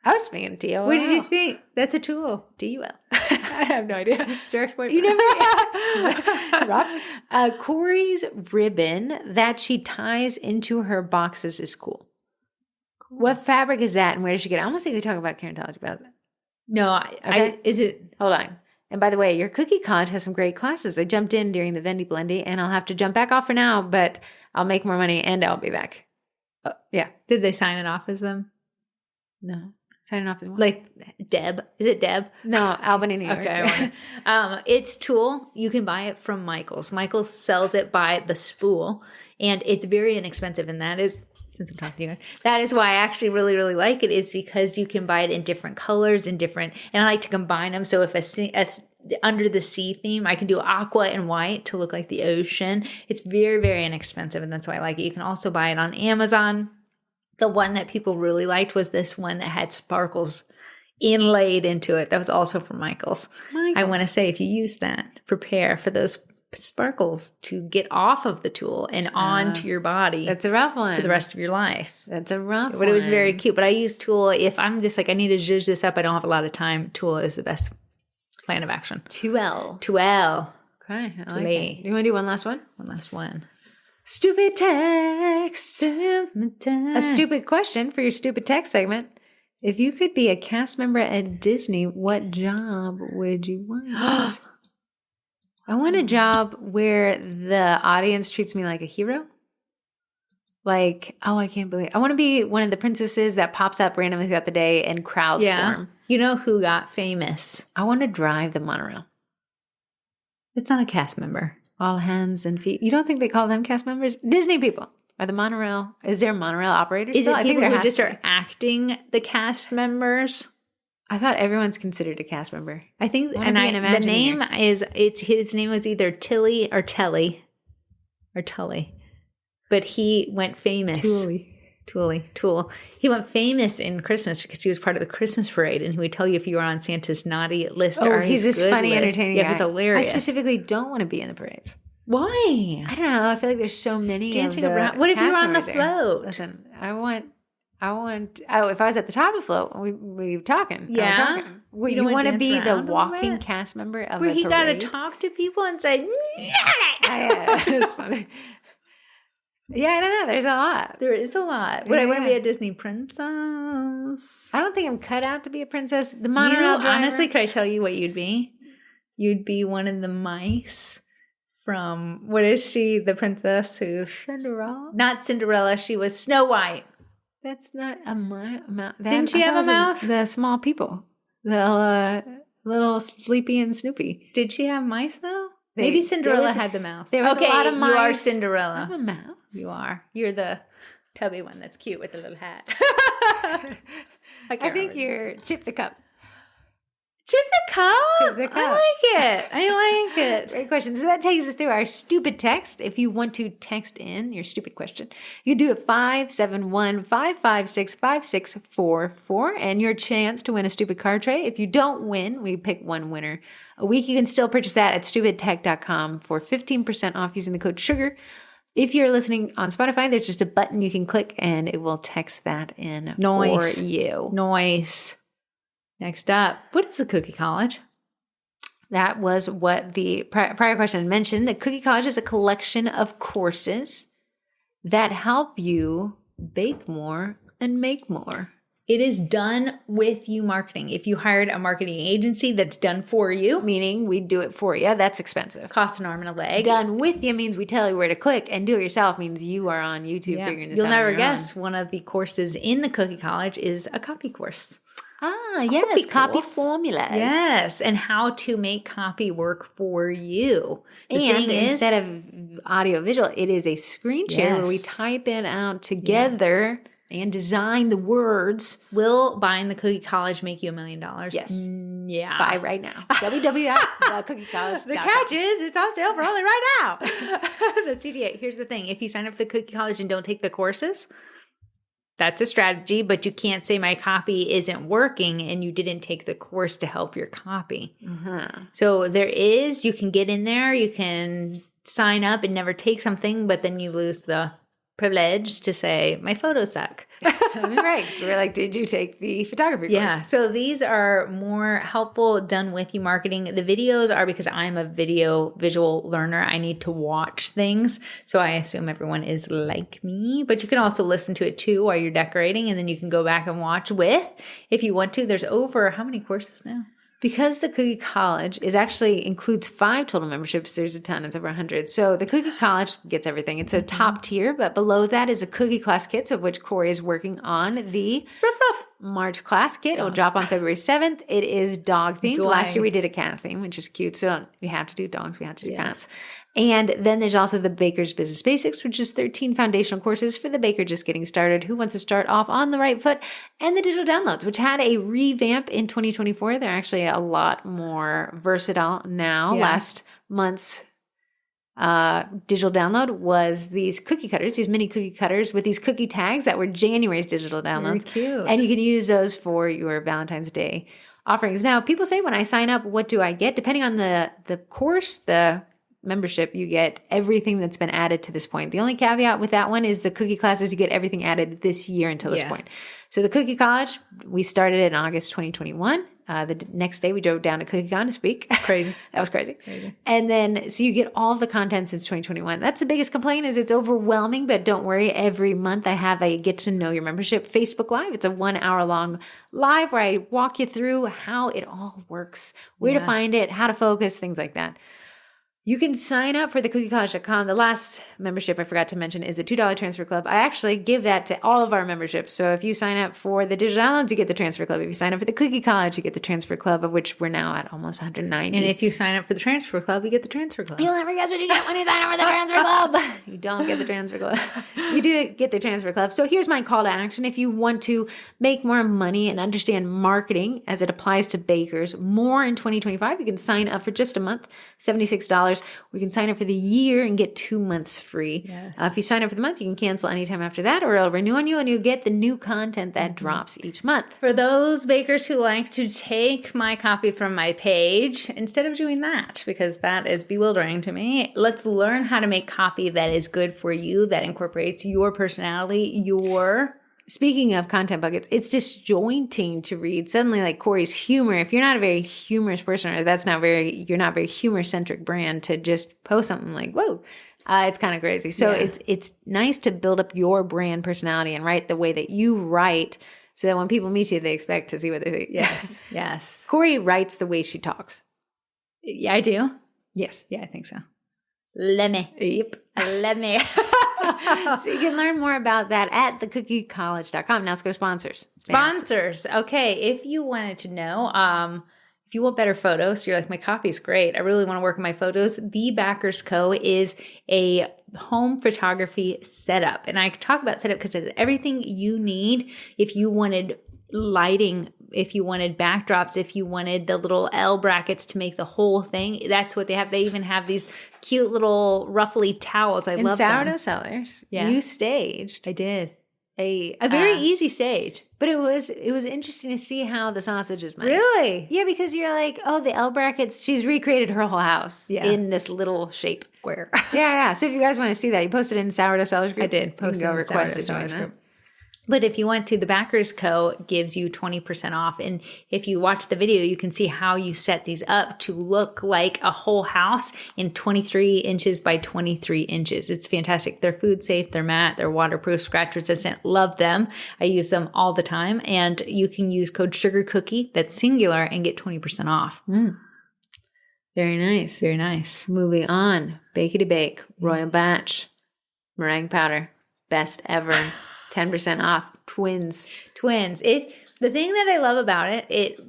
I was speaking T-O-L. What did you think? That's a tool. D-U-L. I have no idea. Jerk's boyfriend. You never. Rob. Corey's ribbon that she ties into her boxes is cool. What fabric is that and where did she get it? I almost think they talk about gerontology about that. No, is it? Hold on. And by the way, your cookie college has some great classes. I jumped in during the Vendy Blendy and I'll have to jump back off for now, but I'll make more money and I'll be back. Yeah. Did they sign it off as them? No. Signing off as what? Like Deb. Is it Deb? No, Albany, New York. Okay. It's tulle. You can buy it from Michaels. Michaels sells it by the spool, and it's very inexpensive. And that is, since I'm talking to you guys, that is why I actually really, really like it, is because you can buy it in different colors and I like to combine them. So if a under the sea theme, I can do aqua and white to look like the ocean. It's very, very inexpensive, and that's why I like it. You can also buy it on Amazon. The one that people really liked was this one that had sparkles inlaid into it. That was also from Michaels. I want to say, if you use that, prepare for those sparkles to get off of the tulle and onto your body. That's a rough one. For the rest of your life. That's a rough one. But it was very cute. But I use tulle if I'm just like, I need to zhuzh this up, I don't have a lot of time. Tulle is the best plan of action. Tulle. Okay, I like it. Do you want to do one last one? One last one. Stupid text. A stupid question for your stupid text segment. If you could be a cast member at Disney, what job would you want? I want a job where the audience treats me like a hero. Like, I can't believe I want to be one of the princesses that pops up randomly throughout the day and crowds form. You know who got famous? I want to drive the monorail. It's not a cast member. All hands and feet. You don't think they call them cast members? Disney people. Are the monorail, is there monorail operators? Is it people who just are acting the cast members? I thought everyone's considered a cast member. I think, the name is, his name was either Tilly or Telly or Tully, but he went famous. Tool. He went famous in Christmas because he was part of the Christmas parade, and he would tell you if you were on Santa's naughty list or he's his this funny, list. entertaining guy. It was hilarious. I specifically don't want to be in the parades. Why? I don't know. I feel like there's so many dancing around. What if you were on the float? Listen, I want if I was at the top of the float, we talking. Yeah. You want to be the walking cast member of where a he got to parade? talk to people and say, It's funny. Yeah, I don't know. There's a lot. There is a lot. Would I want to be a Disney princess? I don't think I'm cut out to be a princess. The monorail driver. Honestly, could I tell you what you'd be? You'd be one of the mice from, what is she? The princess who's... Cinderella? Not Cinderella. She was Snow White. That's not a mouse. Didn't she have a mouse? The small people. The little Sleepy and Snoopy. Did she have mice, though? Maybe Cinderella had the mouse. There was a lot of mice. You are Cinderella. I'm a mouse. You are. You're the tubby one that's cute with the little hat. I think you're Chip the Cup. Chip the Cup? Chip the Cup. I like it. I like it. Great question. So that takes us through our stupid text. If you want to text in your stupid question, you do it 571-556-5644 and your chance to win a stupid card tray. If you don't win, we pick one winner a week. You can still purchase that at stupidtech.com for 15% off using the code SUGAR. If you're listening on Spotify, there's just a button you can click and it will text that in for you. Nice. Next up, what is a cookie college? That was what the prior question mentioned. The cookie college is a collection of courses that help you bake more and make more. It is done with you marketing. If you hired a marketing agency that's done for you. Meaning we do it for you. That's expensive. Cost an arm and a leg. Done with you means we tell you where to click, and do it yourself means you are on YouTube figuring this out. You'll never guess one of the courses in the cookie college is a copy course. Ah, yes. Copy formulas. Yes. And how to make copy work for you. And instead of audio visual, it is a screen share where we type it out together and design the words. Will buying the cookie college make you $1 million? Yes. Yeah. Buy right now. www.cookiecollege.com. The catch is it's on sale for only right now. The CTA. Here's the thing. If you sign up for the cookie college and don't take the courses, that's a strategy, but you can't say my copy isn't working and you didn't take the course to help your copy. So you can get in there, you can sign up and never take something, but then you lose the privilege to say, my photos suck. Right. So we're like, did you take the photography course? Yeah. So these are more helpful, done with you marketing. The videos are because I'm a visual learner. I need to watch things. So I assume everyone is like me, but you can also listen to it too while you're decorating. And then you can go back and watch with, if you want to. There's over how many courses now? Because the Cookie College includes 5 total memberships, there's a ton. It's over 100. So the Cookie College gets everything. It's a top tier, but below that is a cookie class kit, of which Corey is working on the March class kit. It will drop on February 7th. It is dog themed. Last year we did a cat theme, which is cute. So we have to do dogs. We have to do cats. And then there's also the Baker's Business Basics, which is 13 foundational courses for the baker just getting started, who wants to start off on the right foot, and the digital downloads, which had a revamp in 2024. They're actually a lot more versatile now. Last month's digital download was these cookie cutters, these mini cookie cutters with these cookie tags that were January's digital downloads. Very cute. And you can use those for your Valentine's Day offerings. Now, people say when I sign up, what do I get? Depending on the course, the membership, you get everything that's been added to this point. The only caveat with that one is the cookie classes, you get everything added this year until this point. So the Cookie College, we started in August 2021. The next day we drove down to CookieCon to speak. Crazy. That was crazy. And then, so you get all of the content since 2021. That's the biggest complaint is it's overwhelming, but don't worry. Every month I have a get to know your membership Facebook Live. It's a 1 hour long live where I walk you through how it all works, where to find it, how to focus, things like that. You can sign up for the cookiecollege.com. The last membership I forgot to mention is the $2 Transfer Club. I actually give that to all of our memberships. So if you sign up for the Digital Downloads, you get the Transfer Club. If you sign up for the Cookie College, you get the Transfer Club, of which we're now at almost 190. And if you sign up for the Transfer Club, you get the Transfer Club. You'll never guess what you get when you sign up for the Transfer Club. You don't get the Transfer Club. You do get the Transfer Club. So here's my call to action. If you want to make more money and understand marketing as it applies to bakers more in 2025, you can sign up for just a month, $76. We can sign up for the year and get 2 months free. Yes. If you sign up for the month, you can cancel anytime after that, or it'll renew on you and you'll get the new content that drops each month. For those bakers who like to take my copy from my page, instead of doing that, because that is bewildering to me, let's learn how to make copy that is good for you, that incorporates your personality, your Speaking of content buckets, it's disjointing to read suddenly like Corey's humor. If you're not a very humorous person, or you're not very humor centric brand, to just post something like, whoa, it's kind of crazy. So it's nice to build up your brand personality and write the way that you write, so that when people meet you, they expect to see what they see. Yes, yes. Corey writes the way she talks. Yeah, I do. Yes. Yeah, I think so. Let me. Yep. Let me. So you can learn more about that at thecookiecollege.com. Now let's go to sponsors. Sponsors. Okay. If you wanted to know, if you want better photos, you're like, my copy's great, I really want to work on my photos. The Backers Co. is a home photography setup. And I talk about setup because it's everything you need. If you wanted lighting, if you wanted backdrops, if you wanted the little L brackets to make the whole thing, that's what they have. They even have these cute little ruffly towels. I love them. In Sourdough Cellars, you staged. I did. A very easy stage. But it was interesting to see how the sausage is made. Really? Yeah, because you're like, oh, the L brackets, she's recreated her whole house in this little shape. Square. Yeah. So if you guys want to see that, you posted it in Sourdough Cellars group. I did. Post it in the Sourdough Cellars group. But if you want to, the Backers Co. gives you 20% off. And if you watch the video, you can see how you set these up to look like a whole house in 23 inches by 23 inches. It's fantastic. They're food safe, they're matte, they're waterproof, scratch resistant. Love them. I use them all the time. And you can use code SUGARCOOKIE, that's singular, and get 20% off. Very nice. Very nice. Moving on. Bakey Bake, Royal Batch, meringue powder, best ever. 10% off. Twins. If the thing that I love about it, it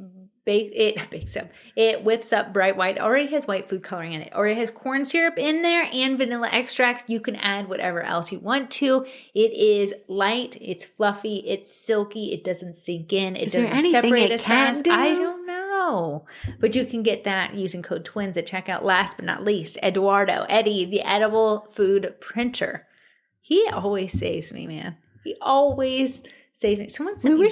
bakes up. It whips up bright white. Already has white food coloring in it. Already has corn syrup in there and vanilla extract. You can add whatever else you want to. It is light. It's fluffy. It's silky. It doesn't sink in. It doesn't separate as fast. I don't know. But you can get that using code TWINS at checkout. Last but not least, Eddie, the edible food printer. He always saves me, man. He always saves me. Someone said we were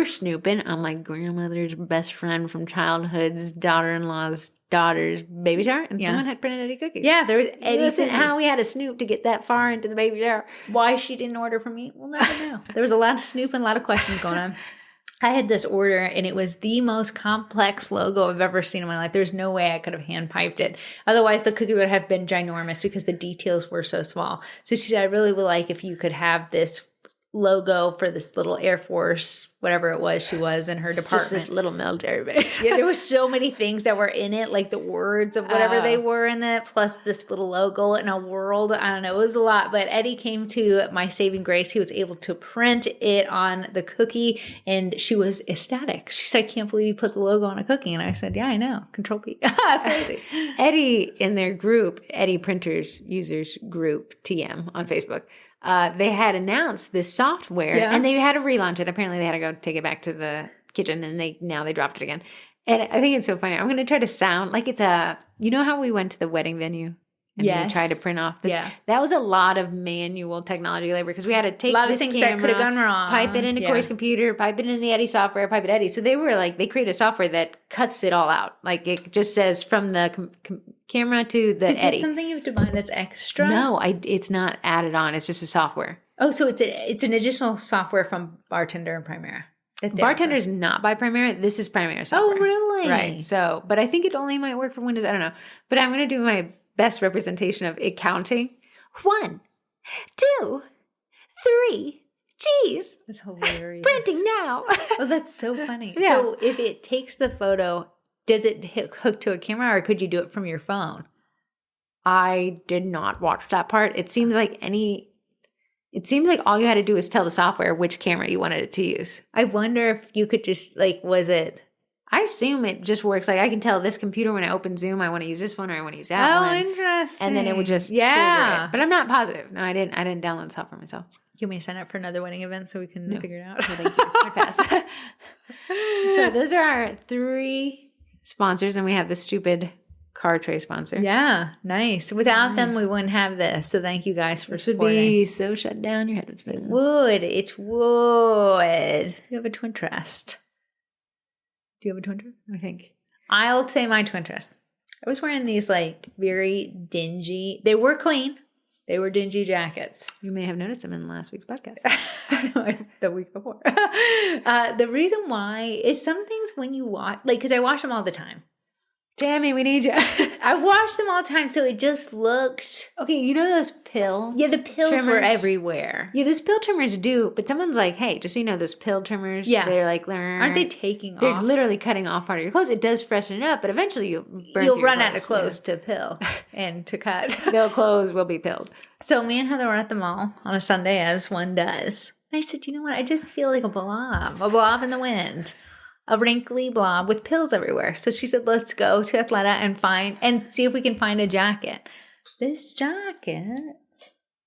snooping on my grandmother's best friend from childhood's daughter-in-law's daughter's baby shower, and someone had printed Eddie cookies. Yeah, there was Eddie. Listen, how we had to snoop to get that far into the baby shower. Why she didn't order from me, we'll never know. There was a lot of snooping, a lot of questions going on. I had this order, and it was the most complex logo I've ever seen in my life. There's no way I could have hand-piped it. Otherwise, the cookie would have been ginormous because the details were so small. So she said, I really would like if you could have this logo for this little Air Force, whatever it was she was in her department. Just this little military base. Yeah, there were so many things that were in it, like the words of whatever they were in it, plus this little logo and a world. I don't know. It was a lot. But Eddie came to my saving grace. He was able to print it on the cookie, and she was ecstatic. She said, I can't believe you put the logo on a cookie. And I said, yeah, I know. Control P. Crazy. Eddie, in their group, Eddie Printers Users Group, TM, on Facebook, they had announced this software, and they had to relaunch it. Apparently, they had to go take it back to the kitchen, and now they dropped it again. And I think it's so funny. I'm going to try to sound like it's you know how we went to the wedding venue? And we tried to print off this. Yeah. That was a lot of manual technology labor because we had to take a lot of things camera, that could have gone wrong. Pipe it into Corey's computer, pipe it in the Eddie software, pipe it Eddie. So they were like, they created a software that cuts it all out. Like it just says from the camera to the Eddie. Is it something you have to buy that's extra? No, it's not added on. It's just a software. Oh, so it's an additional software from Bartender and Primera. Bartender is not by Primera. This is Primera software. Oh, really? Right. So, but I think it only might work for Windows. I don't know. But I'm going to do my best representation of it counting. 1, 2, 3. Jeez. That's hilarious. Printing now. Oh, that's so funny. Yeah. So if it takes the photo, does it hook to a camera or could you do it from your phone? I did not watch that part. It seems like all you had to do is tell the software which camera you wanted it to use. I wonder if you could just was it? I assume it just works. Like I can tell this computer when I open Zoom, I want to use this one or I want to use that one. Oh, interesting. And then it would just trigger it. But I'm not positive. No, I didn't download the software myself. You want me to sign up for another wedding event so we can figure it out? No, thank you. I pass. So those are our 3 sponsors, and we have the stupid car tray sponsor. Yeah, nice. Without them, we wouldn't have this. So thank you guys for supporting. Would be so shut down. Your head would spin. It would. You have a twin trust. Do you have a twin trust? I think. I'll say my twin trust. I was wearing these very dingy. They were clean. They were dingy jackets. You may have noticed them in last week's podcast. The week before. The reason why is some things when you wash, like, because I wash them all the time. Tammy, we need you. I washed them all the time, so it just looked... Okay, you know those pill? Yeah, the pills trimmers? were everywhere. Yeah, those pill trimmers do, but someone's like, hey, just so you know, those pill trimmers, they're like... Aren't they taking off? They're literally cutting off part of your clothes. It does freshen it up, but eventually you'll run out of clothes to pill and to cut. Their clothes will be pilled. So me and Heather were at the mall on a Sunday, as one does. And I said, you know what? I just feel like a blob in the wind. A wrinkly blob with pills everywhere. So she said, let's go to Athleta and see if we can find a jacket. This jacket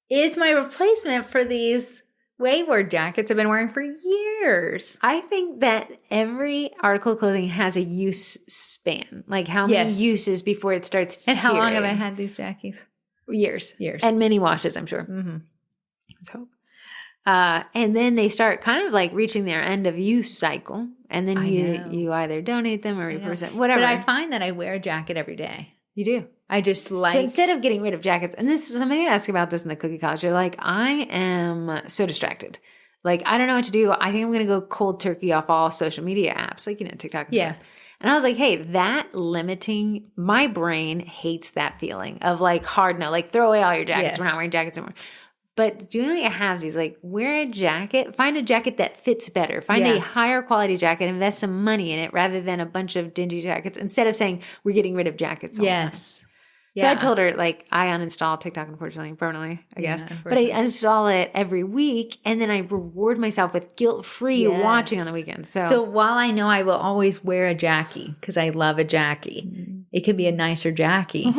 is my replacement for these wayward jackets I've been wearing for years. I think that every article of clothing has a use span. Like how many uses before it starts to And how long have I had these jackies? Years. And many washes, I'm sure. Mm-hmm. Let's hope. And then they start kind of like reaching their end of use cycle. And then you either donate them or represent, whatever. But I find that I wear a jacket every day. You do. I just like... So instead of getting rid of jackets, and somebody asked about this in the cookie college, they're like, I am so distracted. Like, I don't know what to do. I think I'm going to go cold turkey off all social media apps, like, TikTok and stuff. And I was like, hey, that limiting, my brain hates that feeling of like hard no, like throw away all your jackets. We're not wearing jackets anymore. But doing like a halvesies, like wear a jacket, find a jacket that fits better, find a higher quality jacket, invest some money in it rather than a bunch of dingy jackets instead of saying we're getting rid of jackets. Yes. So I told her, like, I uninstall TikTok, unfortunately, permanently, I guess. But I uninstall it every week, and then I reward myself with guilt-free watching on the weekends. So while I know I will always wear a jackie, because I love a jackie, it could be a nicer jackie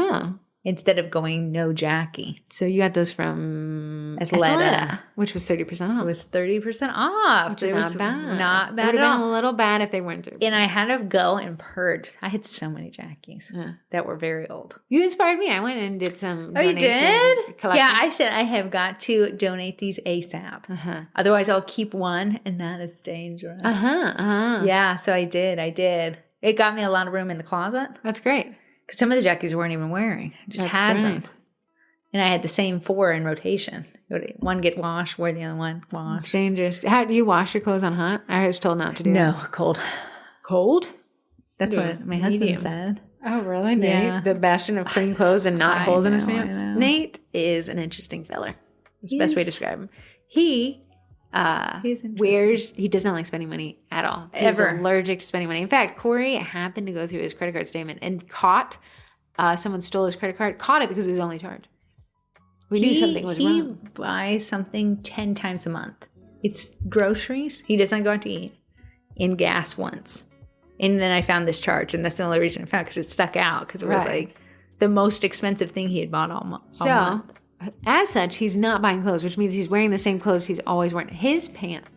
instead of going no jackie. So you got those from Athleta, which was 30% off. It was 30% off. Which is not bad. Not bad at all. It would have been a little bad if they weren't 30%. And I had to go and purge. I had so many jackies that were very old. You inspired me. I went and did some donation. You did? Collection. Yeah, I said I have got to donate these ASAP. Otherwise, I'll keep one, and that is dangerous. Yeah, so I did. It got me a lot of room in the closet. That's great. Because some of the jackies weren't even wearing. I just had them. And I had the same 4 in rotation. One get washed, wear the other one wash. It's dangerous. How do you wash your clothes on hot? I was told not to do that. No, cold. Cold? That's what my husband said. Oh, really? Nate? Yeah. The bastion of clean clothes and not holes in his pants? Nate is an interesting feller. That's the best way to describe him. He he does not like spending money at all. He's allergic to spending money. In fact, Corey happened to go through his credit card statement and caught someone stole his credit card, caught it because it was only charged. We knew something was wrong. He buys something 10 times a month. It's groceries. He doesn't go out to eat. And gas once. And then I found this charge, and that's the only reason I found it, because it stuck out, because it was like the most expensive thing he had bought all month. As such, he's not buying clothes, which means he's wearing the same clothes he's always worn. His pants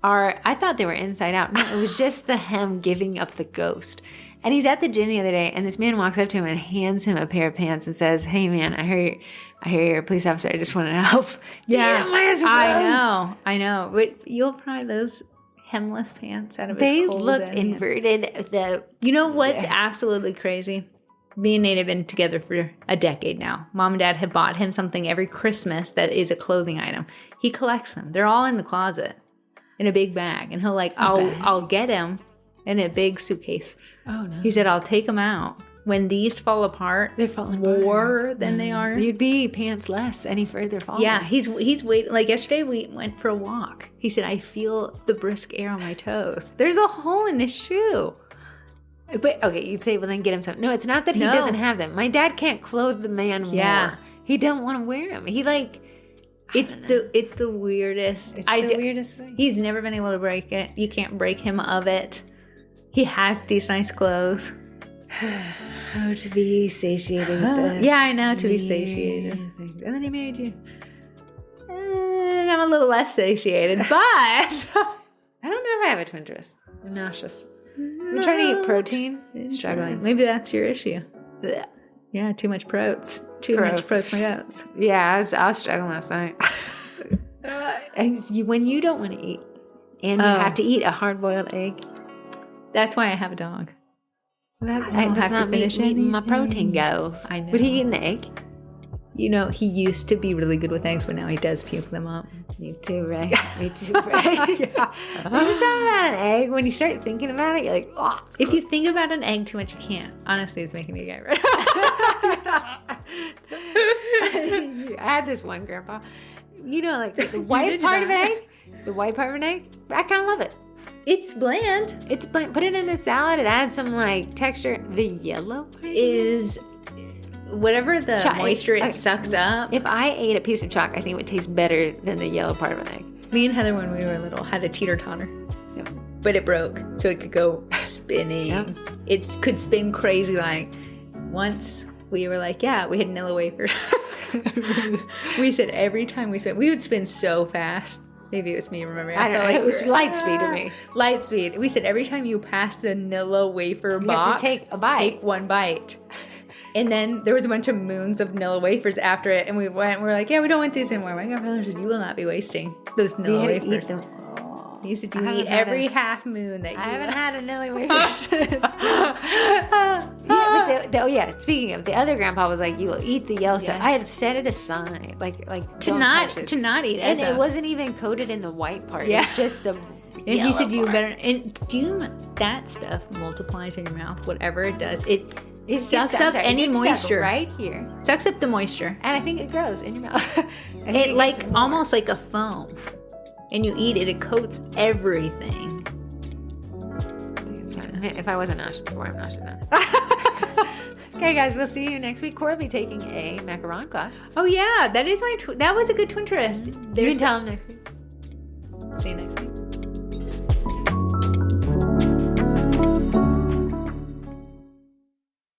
I thought they were inside out. No, it was just the hem giving up the ghost. And he's at the gym the other day, and this man walks up to him and hands him a pair of pants and says, hey, man, I hear you're a police officer. I just want to help. Yeah, I know. But you'll probably those hemless pants out of his cold. They look inverted. You know what's absolutely crazy? Me and Nate have been together for a decade now. Mom and Dad have bought him something every Christmas that is a clothing item. He collects them. They're all in the closet in a big bag. And he'll I'll get him in a big suitcase. Oh, no. He said, I'll take them out. When these fall apart, they're falling more than they are. You'd be pantsless any further falling. Yeah, he's waiting. Like yesterday, we went for a walk. He said, I feel the brisk air on my toes. There's a hole in his shoe. But okay, you'd say, well, then get him some. No, it's not that he doesn't have them. My dad can't clothe the man more. He don't want to wear them. He it's the weirdest. It's the weirdest thing. He's never been able to break it. You can't break him of it. He has these nice clothes. Oh, to be satiated with yeah, I know, to be satiated. And then he married you. And I'm a little less satiated, but I don't know if I have a twin twist. I'm nauseous. I'm trying to eat protein. Struggling. Maybe that's your issue. Blech. Yeah, too much protein. Too much protein for goats. Yeah, I was struggling last night. When you don't want to eat, and you have to eat a hard-boiled egg. That's why I have a dog. That's not meeting my protein goals. I know. Would he eat an egg? You know, he used to be really good with eggs, but now he does puke them up. Me too, Ray. Me too, Ray. Yeah. There's just something about an egg. When you start thinking about it, you're like, oh. If you think about an egg too much, you can't. Honestly, it's making me gay right I had this one grandpa. You know, like the white part of an egg. The white part of an egg. I kind of love it. It's bland. It's bland. Put it in a salad. It adds some like texture. The yellow part is whatever the moisture it sucks up. If I ate a piece of chalk, I think it would taste better than the yellow part of an egg. Me and Heather, when we were little, had a teeter-totter. Yep. But it broke, so it could go spinning. Yep. It could spin crazy. Like, once we were like, yeah, we had Nilla wafers. We said every time we spin, we would spin so fast. Maybe it was me remembering. I don't know. It was light speed to me. Light speed. We said every time you pass the Nilla wafer box, you have to take a bite. Take one bite. And then there was a bunch of moons of Nilla wafers after it, and we were like, yeah, we don't want these anymore. My grandfather said, you will not be wasting those Nilla wafers. Eat them. He said, you eat every half moon that you I haven't had a Nilla wafer since. Speaking of, the other grandpa was like, you will eat the yellow stuff. I had set it aside. Like to not eat it. And it wasn't even coated in the white part. Yeah. It was just the And he said, you better, and that stuff multiplies in your mouth, whatever it does. It sucks up any moisture. Right here. Sucks up the moisture. And I think it grows in your mouth. It like almost like a foam. And you eat it, it coats everything. I think it's fine. If I wasn't nauseous before, I'm nauseous now. Okay, guys, we'll see you next week. Cora will be taking a macaron class. Oh, yeah. That is that was a good twin twist. You can tell them next week. See you next week.